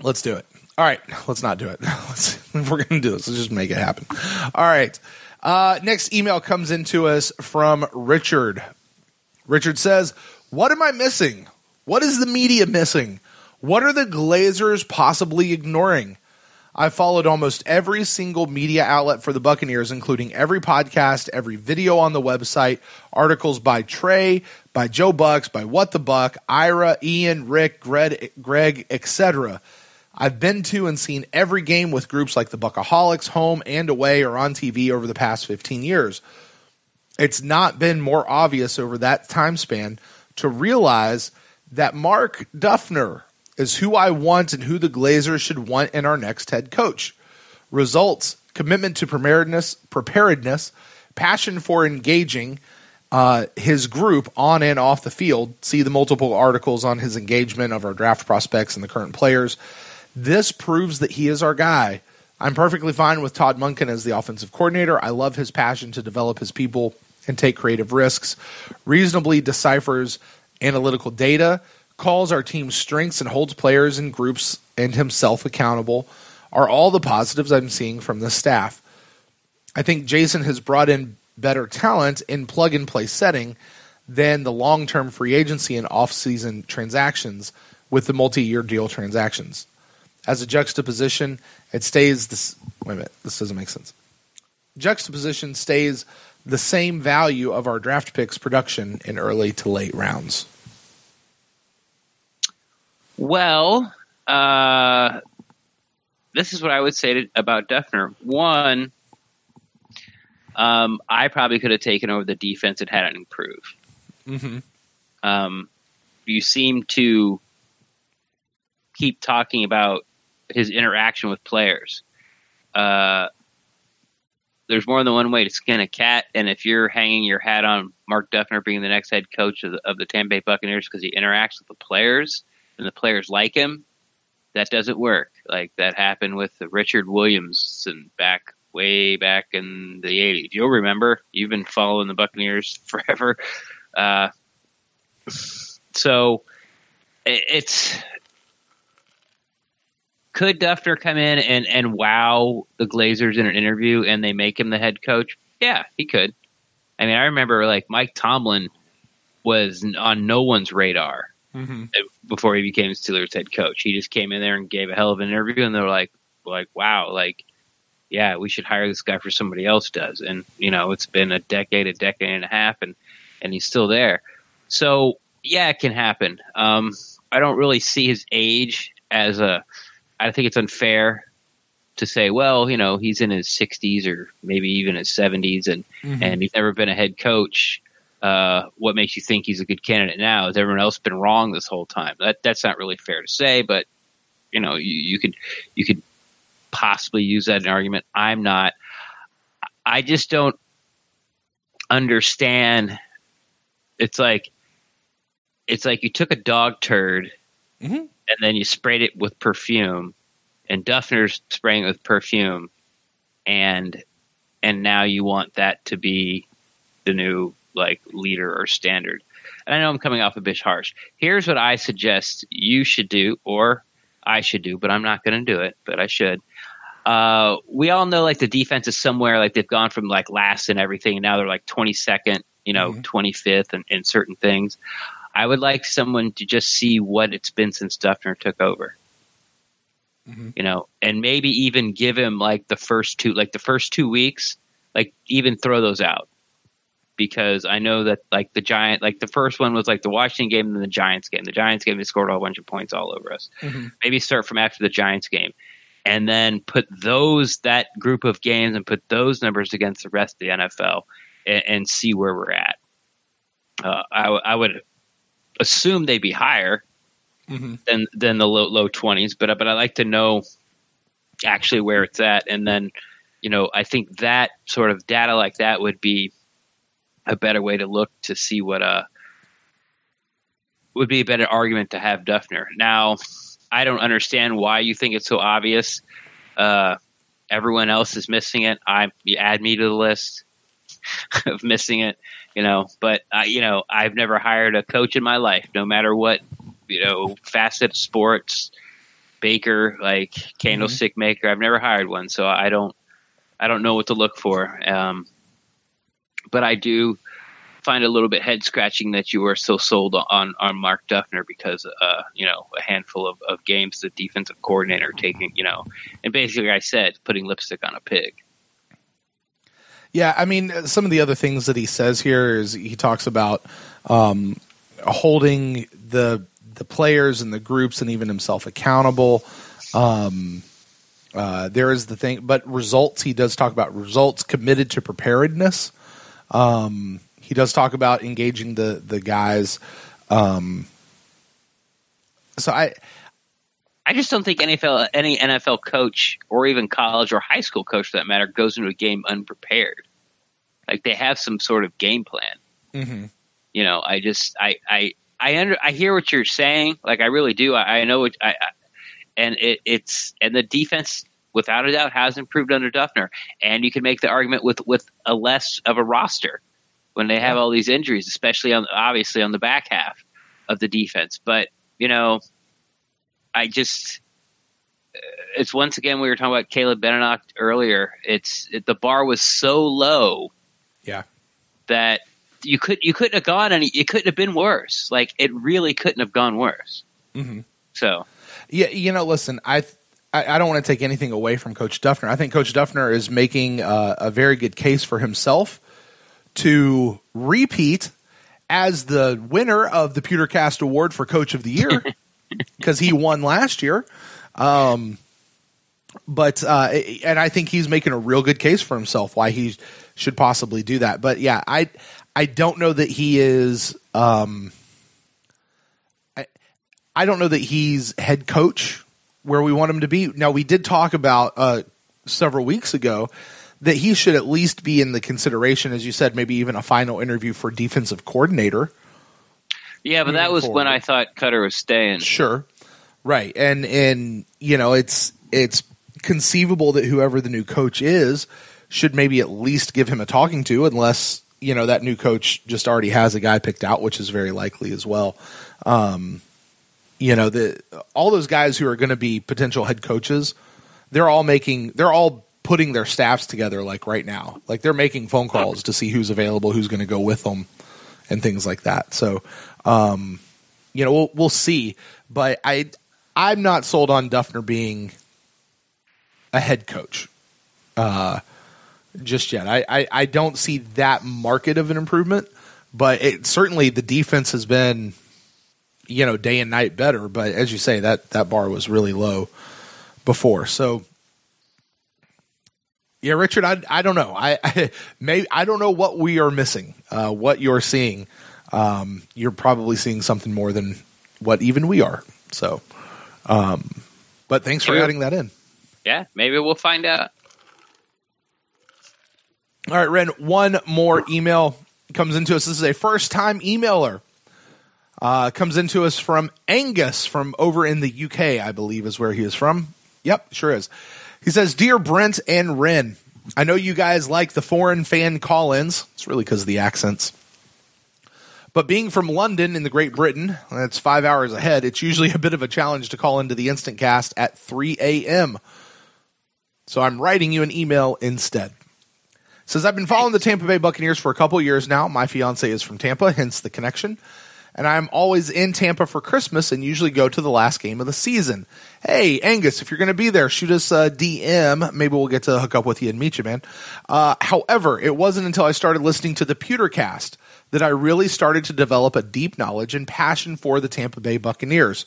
Let's do it. All right, let's not do it. If we're going to do this, let's just make it happen. All right. Next email comes into us from Richard. Richard says, what am I missing? What is the media missing? What are the Glazers possibly ignoring? I followed almost every single media outlet for the Buccaneers, including every podcast, every video on the website, articles by Trey, by Joe Bucks, by What the Buck, Ira, Ian, Rick, Greg, etc. I've been to and seen every game with groups like the Buckaholics, home and away, or on TV over the past 15 years. It's not been more obvious over that time span to realize that Mark Duffner is who I want and who the Glazers should want in our next head coach. Results, commitment to preparedness, passion for engaging his group on and off the field. See the multiple articles on his engagement of our draft prospects and the current players. This proves that he is our guy. I'm perfectly fine with Todd Monken as the offensive coordinator. I love his passion to develop his people and take creative risks. Reasonably deciphers analytical data, calls our team's strengths and holds players and groups and himself accountable are all the positives I'm seeing from the staff. I think Jason has brought in better talent in plug-and-play setting than the long-term free agency and off-season transactions with the multi-year deal transactions. As a juxtaposition, it stays this. Wait a minute, this doesn't make sense. Juxtaposition stays the same value of our draft picks production in early to late rounds. Well, this is what I would say about Duffner. One, I probably could have taken over the defense and had it improve. Mm-hmm. You seem to keep talking about his interaction with players. There's more than one way to skin a cat, and if you're hanging your hat on Mark Duffner being the next head coach of the Tampa Bay Buccaneers because he interacts with the players and the players like him, that doesn't work. Like that happened with Richard Williamson way back in the 80s. You'll remember. You've been following the Buccaneers forever. So it's... Could Duffner come in and wow the Glazers in an interview and they make him the head coach? Yeah, he could. I mean, I remember like Mike Tomlin was on no one's radar before he became Steelers head coach. He just came in there and gave a hell of an interview, and they were like, wow, like, yeah, we should hire this guy for somebody else does. And, you know, it's been a decade and a half, and he's still there. So, yeah, it can happen. I don't really see his age as I think it's unfair to say, well, you know, he's in his 60s or maybe even his 70s and he's never been a head coach. What makes you think he's a good candidate now? Has everyone else been wrong this whole time? That's not really fair to say, but you know, you could possibly use that in an argument. I'm not. I just don't understand. It's like you took a dog turd and then you sprayed it with perfume, and Duffner's spraying it with perfume, and now you want that to be the new like leader or standard. And I know I'm coming off a bit harsh. Here's what I suggest you should do, or I should do, but I'm not going to do it, but I should. We all know like the defense is somewhere like they've gone from like last and everything, and now they're like 22nd, you know, 25th in certain things. I would like someone to just see what it's been since Duffner took over, you know, and maybe even give him like the first 2 weeks, like even throw those out, because I know that like the first one was like the Washington game and then the Giants game. The Giants game, they scored a whole bunch of points all over us. Maybe start from after the Giants game and then put that group of games and put those numbers against the rest of the NFL and see where we're at. I would assume they'd be higher than the low 20s, but I like to know actually where it's at. And then, you know, I think that sort of data like that would be a better way to look to see what would be a better argument to have Duffner. Now, I don't understand why you think it's so obvious. Everyone else is missing it. You add me to the list of missing it. You know, but you know, I've never hired a coach in my life, no matter what, you know, facet of sports, baker, like candlestick maker. I've never hired one, so I don't know what to look for. But I do find a little bit head scratching that you are so sold on Mark Duffner because you know, a handful of games the defensive coordinator taking, you know, and basically like I said, putting lipstick on a pig. Yeah, I mean, some of the other things that he says here is he talks about holding the players and the groups and even himself accountable. There is the thing, but results, he does talk about results, committed to preparedness. He does talk about engaging the guys. So I just don't think any NFL coach or even college or high school coach for that matter goes into a game unprepared. Like they have some sort of game plan. Mm-hmm. You know, I hear what you're saying. Like I really do. I know what and the defense without a doubt has improved under Duffner. And you can make the argument with a less of a roster when they have all these injuries, especially obviously on the back half of the defense. But, you know, it's once again, we were talking about Caleb Benenoch earlier. The bar was so low that you couldn't have gone it couldn't have been worse. Like it really couldn't have gone worse. Mm-hmm. So, yeah, you know, listen, I don't want to take anything away from Coach Duffner. I think Coach Duffner is making a very good case for himself to repeat as the winner of the PewterCast Award for Coach of the Year because he won last year. And I think he's making a real good case for himself why he should possibly do that. But yeah, I don't know that he is. I don't know that he's head coach where we want him to be. Now, we did talk about several weeks ago that he should at least be in the consideration, as you said, maybe even a final interview for defensive coordinator. Yeah, but that was when I thought Cutter was staying. Sure. Right. And you know, it's conceivable that whoever the new coach is should maybe at least give him a talking to, unless, you know, that new coach just already has a guy picked out, which is very likely as well. You know, all those guys who are going to be potential head coaches, they're all putting their staffs together like right now. Like they're making phone calls to see who's available, who's going to go with them and things like that. So, you know, we'll see, but I'm not sold on Duffner being a head coach just yet. I don't see that market of an improvement, but certainly the defense has been, you know, day and night better. But as you say, that bar was really low before. So yeah, Richard, I don't know. I don't know what we are missing, what you're seeing. You're probably seeing something more than what even we are. So, but thanks for adding that in. Yeah, maybe we'll find out. All right, Ren, one more email comes into us. This is a first-time emailer. Comes into us from Angus from over in the UK, I believe is where he is from. Yep, sure is. He says, Dear Brent and Ren, I know you guys like the foreign fan call-ins. It's really because of the accents. But being from London in the Great Britain, that's 5 hours ahead, it's usually a bit of a challenge to call into the Instant Cast at 3 a.m. So I'm writing you an email instead. It says, I've been following the Tampa Bay Buccaneers for a couple years now. My fiance is from Tampa, hence the connection. And I'm always in Tampa for Christmas and usually go to the last game of the season. Hey, Angus, if you're going to be there, shoot us a DM. Maybe we'll get to hook up with you and meet you, man. However, it wasn't until I started listening to the PewterCast that I really started to develop a deep knowledge and passion for the Tampa Bay Buccaneers.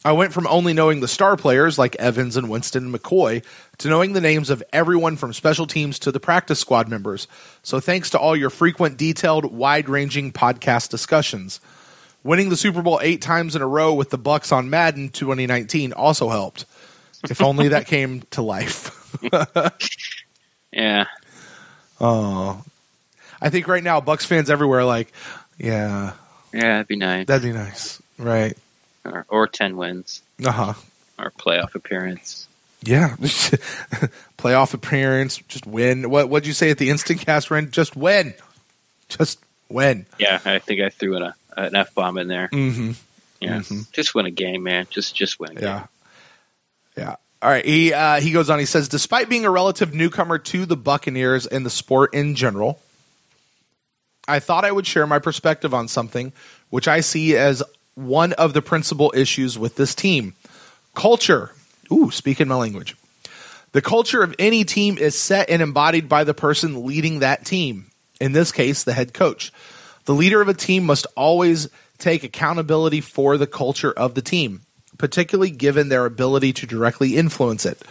I went from only knowing the star players like Evans and Winston and McCoy to knowing the names of everyone from special teams to the practice squad members. So thanks to all your frequent, detailed, wide-ranging podcast discussions. Winning the Super Bowl 8 times in a row with the Bucs on Madden 2019 also helped. If only that came to life. Yeah. Oh, I think right now Bucs fans everywhere are like, yeah. Yeah, that'd be nice. That'd be nice. Right. Or 10 wins. Uh-huh. Or playoff appearance. Yeah. Playoff appearance, just win. What'd you say at the Instant Cast, Ren? Just win. Just win. Yeah, I think I threw an F-bomb in there. Mm-hmm. Yeah. Mm-hmm. Just win a game, man. Just win a game. Yeah. All right. He goes on. He says, despite being a relative newcomer to the Buccaneers and the sport in general, I thought I would share my perspective on something which I see as one of the principal issues with this team. Culture. Ooh, speaking my language. The culture of any team is set and embodied by the person leading that team. In this case, the head coach. The leader of a team must always take accountability for the culture of the team, particularly given their ability to directly influence it.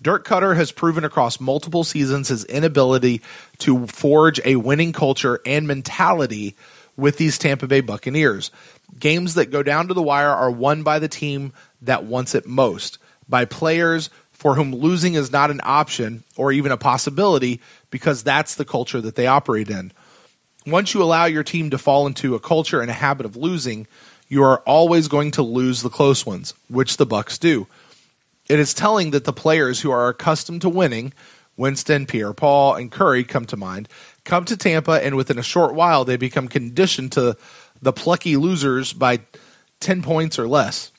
Dirk Cutter has proven across multiple seasons his inability to forge a winning culture and mentality with these Tampa Bay Buccaneers. Games that go down to the wire are won by the team that wants it most, by players for whom losing is not an option or even a possibility, because that's the culture that they operate in. Once you allow your team to fall into a culture and a habit of losing, you are always going to lose the close ones, which the Bucs do. It is telling that the players who are accustomed to winning, Winston, Pierre-Paul, and Curry come to mind, come to Tampa, and within a short while they become conditioned to the plucky losers by 10 points or less.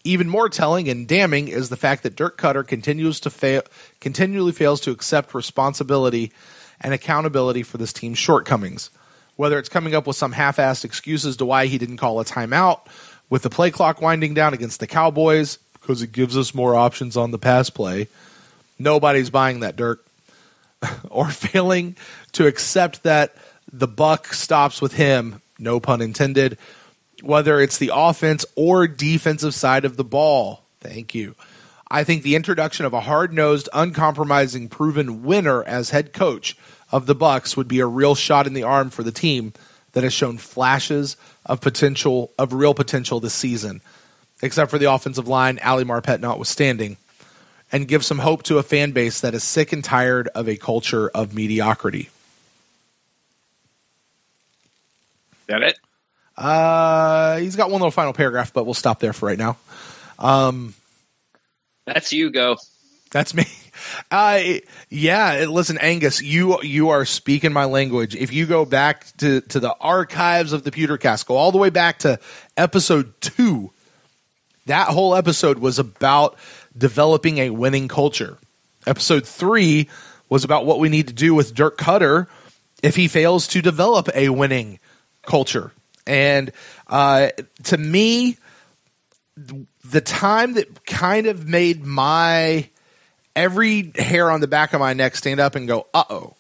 Even more telling and damning is the fact that Dirk Cutter continually fails to accept responsibility and accountability for this team's shortcomings. Whether it's coming up with some half-assed excuses to why he didn't call a timeout with the play clock winding down against the Cowboys because it gives us more options on the pass play. Nobody's buying that, Dirk. Or failing to accept that the buck stops with him, no pun intended, whether it's the offense or defensive side of the ball. Thank you. I think the introduction of a hard-nosed, uncompromising, proven winner as head coach of the Bucs would be a real shot in the arm for the team that has shown flashes of real potential this season, except for the offensive line, Ali Marpet notwithstanding, and give some hope to a fan base that is sick and tired of a culture of mediocrity. Is that it? He's got one little final paragraph, but we'll stop there for right now. That's you, go. That's me. Listen, Angus, you are speaking my language. If you go back to the archives of the PewterCast, go all the way back to episode 2, that whole episode was about developing a winning culture. Episode 3 was about what we need to do with Dirk Cutter if he fails to develop a winning culture. And to me, the time that kind of made every hair on the back of my neck stand up and go, uh-oh,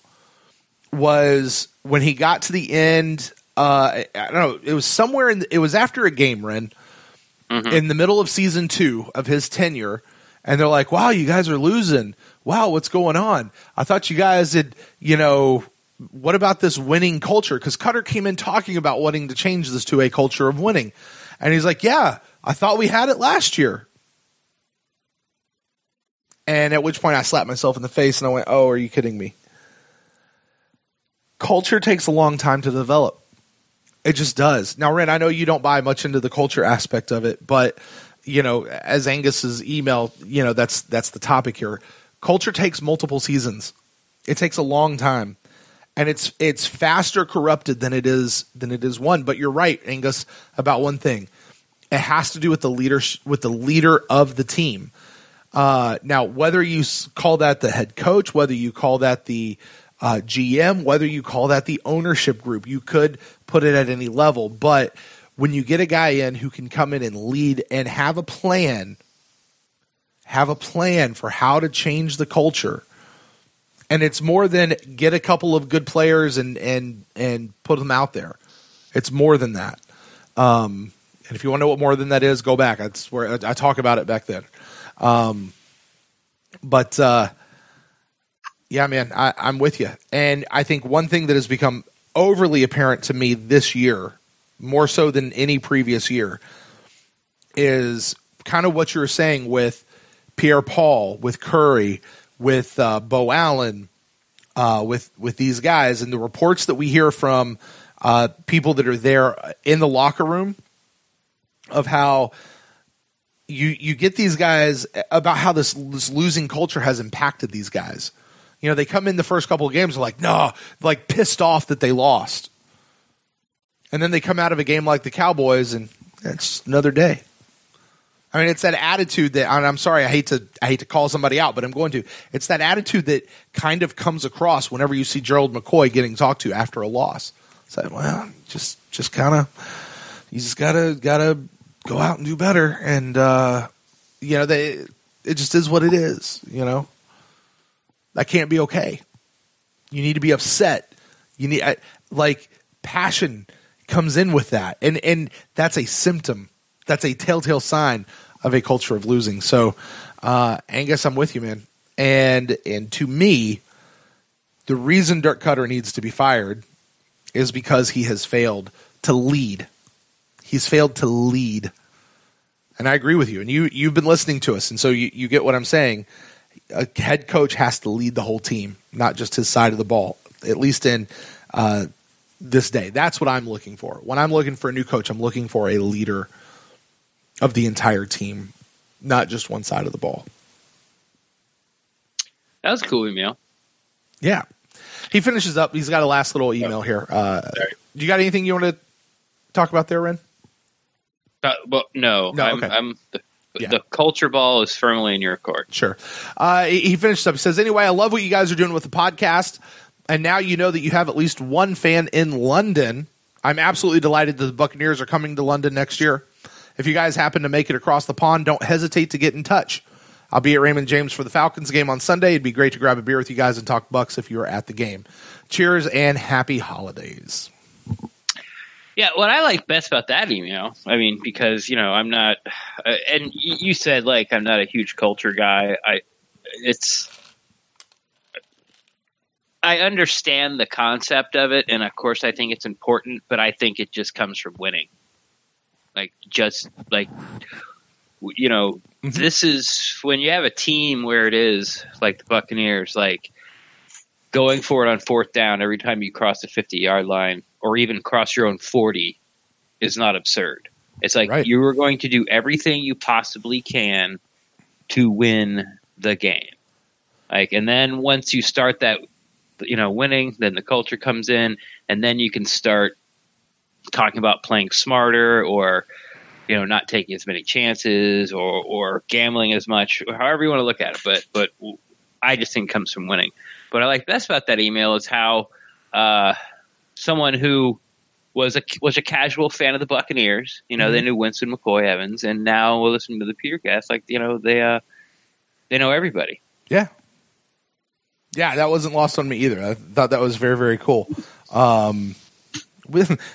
was when he got to the end. I don't know. It was somewhere it was after a game, Ren, in the middle of season 2 of his tenure. And they're like, wow, you guys are losing. Wow, what's going on? I thought you guys had, what about this winning culture? Because Cutter came in talking about wanting to change this to a culture of winning. And he's like, yeah, I thought we had it last year. And at which point I slapped myself in the face and I went, oh, are you kidding me? Culture takes a long time to develop. It just does. Now, Ren, I know you don't buy much into the culture aspect of it, but, as Angus's email, that's the topic here. Culture takes multiple seasons. It takes a long time. And it's faster corrupted than it is won. But you're right, Angus, about one thing. It has to do with the leader of the team. Now, whether you call that the head coach, whether you call that the GM, whether you call that the ownership group, you could put it at any level. But when you get a guy in who can come in and lead and have a plan for how to change the culture, and it's more than get a couple of good players and put them out there. It's more than that. And if you want to know what more than that is, go back. That's where I talk about it back then. Yeah, man, I'm with you. And I think one thing that has become overly apparent to me this year, more so than any previous year, is kind of what you were saying with Pierre-Paul, with Curry, with Bo Allen, with these guys, and the reports that we hear from people that are there in the locker room of how you get these guys, about how this losing culture has impacted these guys. They come in the first couple of games like pissed off that they lost. And then they come out of a game like the Cowboys and it's another day. I mean, it's that attitude that, and I'm sorry, I hate to call somebody out, but I'm going to. It's that attitude that kind of comes across whenever you see Gerald McCoy getting talked to after a loss. It's like, well, just kind of, you just gotta go out and do better. And, it just is what it is, That can't be okay. You need to be upset. You need, passion comes in with that. And that's a symptom. That's a telltale sign of a culture of losing. So, Angus, I'm with you, man. And to me, the reason Dirk Cutter needs to be fired is because he has failed to lead. He's failed to lead. And I agree with you. And you've been listening to us, and so you get what I'm saying. A head coach has to lead the whole team, not just his side of the ball, at least in this day. That's what I'm looking for. When I'm looking for a new coach, I'm looking for a leader of the entire team, not just one side of the ball. That was a cool email. Yeah. He finishes up. He's got a last little email here. You got anything you want to talk about there, Ren? Well, no. Okay. The culture ball is firmly in your court. Sure. He finished up. He says, anyway, I love what you guys are doing with the podcast. And now you know that you have at least one fan in London. I'm absolutely delighted that the Buccaneers are coming to London next year. If you guys happen to make it across the pond, don't hesitate to get in touch. I'll be at Raymond James for the Falcons game on Sunday. It'd be great to grab a beer with you guys and talk Bucs if you are at the game. Cheers and happy holidays. Yeah, what I like best about that email, I mean, because, I'm not, and you said, I'm not a huge culture guy. I understand the concept of it, and of course I think it's important, but I think it just comes from winning. This is when you have a team where it is, like the Buccaneers, going for it on fourth down every time you cross the 50-yard line, or even cross your own 40, is not absurd. It's right. You are going to do everything you possibly can to win the game. And then once you start that, winning, then the culture comes in, and then you can start talking about playing smarter, or, not taking as many chances, or gambling as much, or however you want to look at it. But I just think it comes from winning. What I like best about that email is how someone who was a casual fan of the Buccaneers, they knew Winston McCoy Evans, and now we're listening to the PewterCast, they know everybody. Yeah. Yeah, that wasn't lost on me either. I thought that was very, very cool.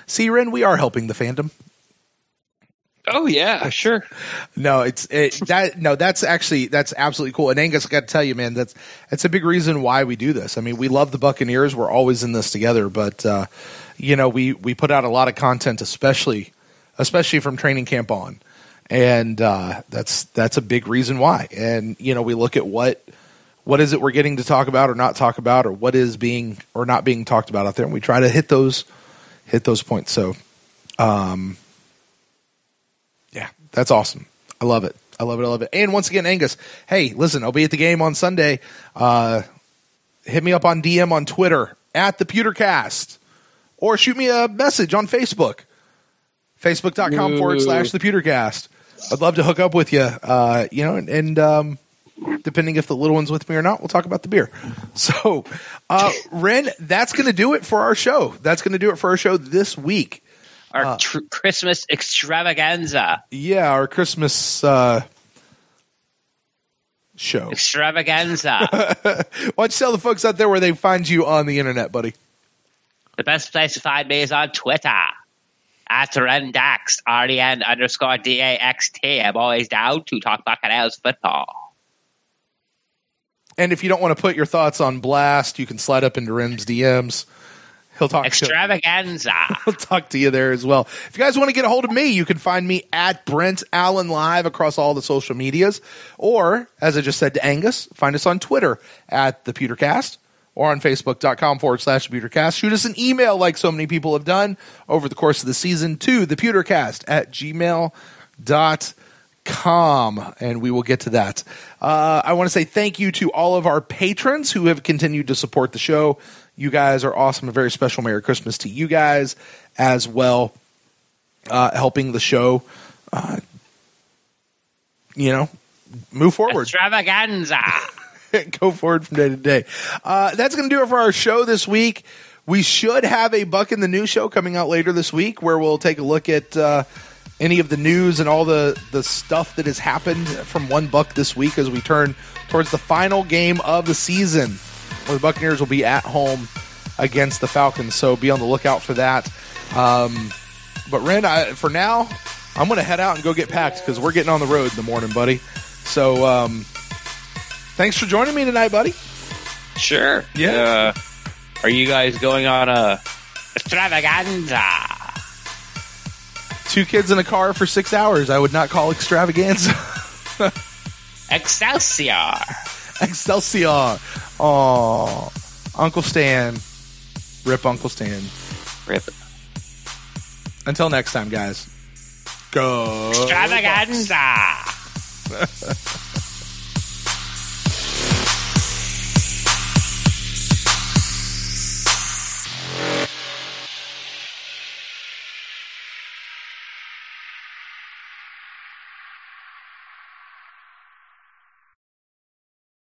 See, Ren, we are helping the fandom. Oh yeah, sure. That's absolutely cool. And Angus, I got to tell you, man, that's a big reason why we do this. I mean, we love the Buccaneers. We're always in this together, but we put out a lot of content, especially from training camp on, and that's a big reason why. And we look at what is it we're getting to talk about or not talk about, or what is being or not being talked about out there, and we try to hit those points. So, yeah, that's awesome. I love it. I love it. And once again, Angus, hey, listen, I'll be at the game on Sunday. Hit me up on DM on Twitter at the PewterCast, or shoot me a message on Facebook, facebook.com/the PewterCast. I'd love to hook up with you, and depending if the little one's with me or not, we'll talk about the beer. So, Ren, that's going to do it for our show. That's going to do it for our show this week. Our Christmas extravaganza. Yeah, our Christmas show. Extravaganza. Why don't you tell the folks out there where they find you on the internet, buddy? The best place to find me is on Twitter. At Rendax, REN_DAXT. I'm always down to talk Buccaneers football. And if you don't want to put your thoughts on blast, you can slide up into Ren's DMs. He'll talk extravaganza. He'll talk to you there as well. If you guys want to get a hold of me, you can find me at Brent Allen Live across all the social medias. Or, as I just said to Angus, find us on Twitter at the PewterCast, or on Facebook.com/PewterCast. Shoot us an email like so many people have done over the course of the season to thepewtercast@gmail.com, and we will get to that. I want to say thank you to all of our patrons who have continued to support the show. You guys are awesome. A very special Merry Christmas to you guys as well, helping the show, move forward. Extravaganza. Go forward from day to day. That's going to do it for our show this week. We should have a Buck in the News show coming out later this week, where we'll take a look at any of the news and all the stuff that has happened from one Buck this week as we turn towards the final game of the season, where the Buccaneers will be at home against the Falcons. So be on the lookout for that. But Ren, for now, I'm going to head out and go get packed because we're getting on the road in the morning, buddy. So thanks for joining me tonight, buddy. Sure. Yeah. Are you guys going on a extravaganza? 2 kids in a car for 6 hours. I would not call extravaganza. Excelsior. Excelsior. Oh, Uncle Stan. Rip Uncle Stan. Rip. Until next time, guys. Go. Extravaganza.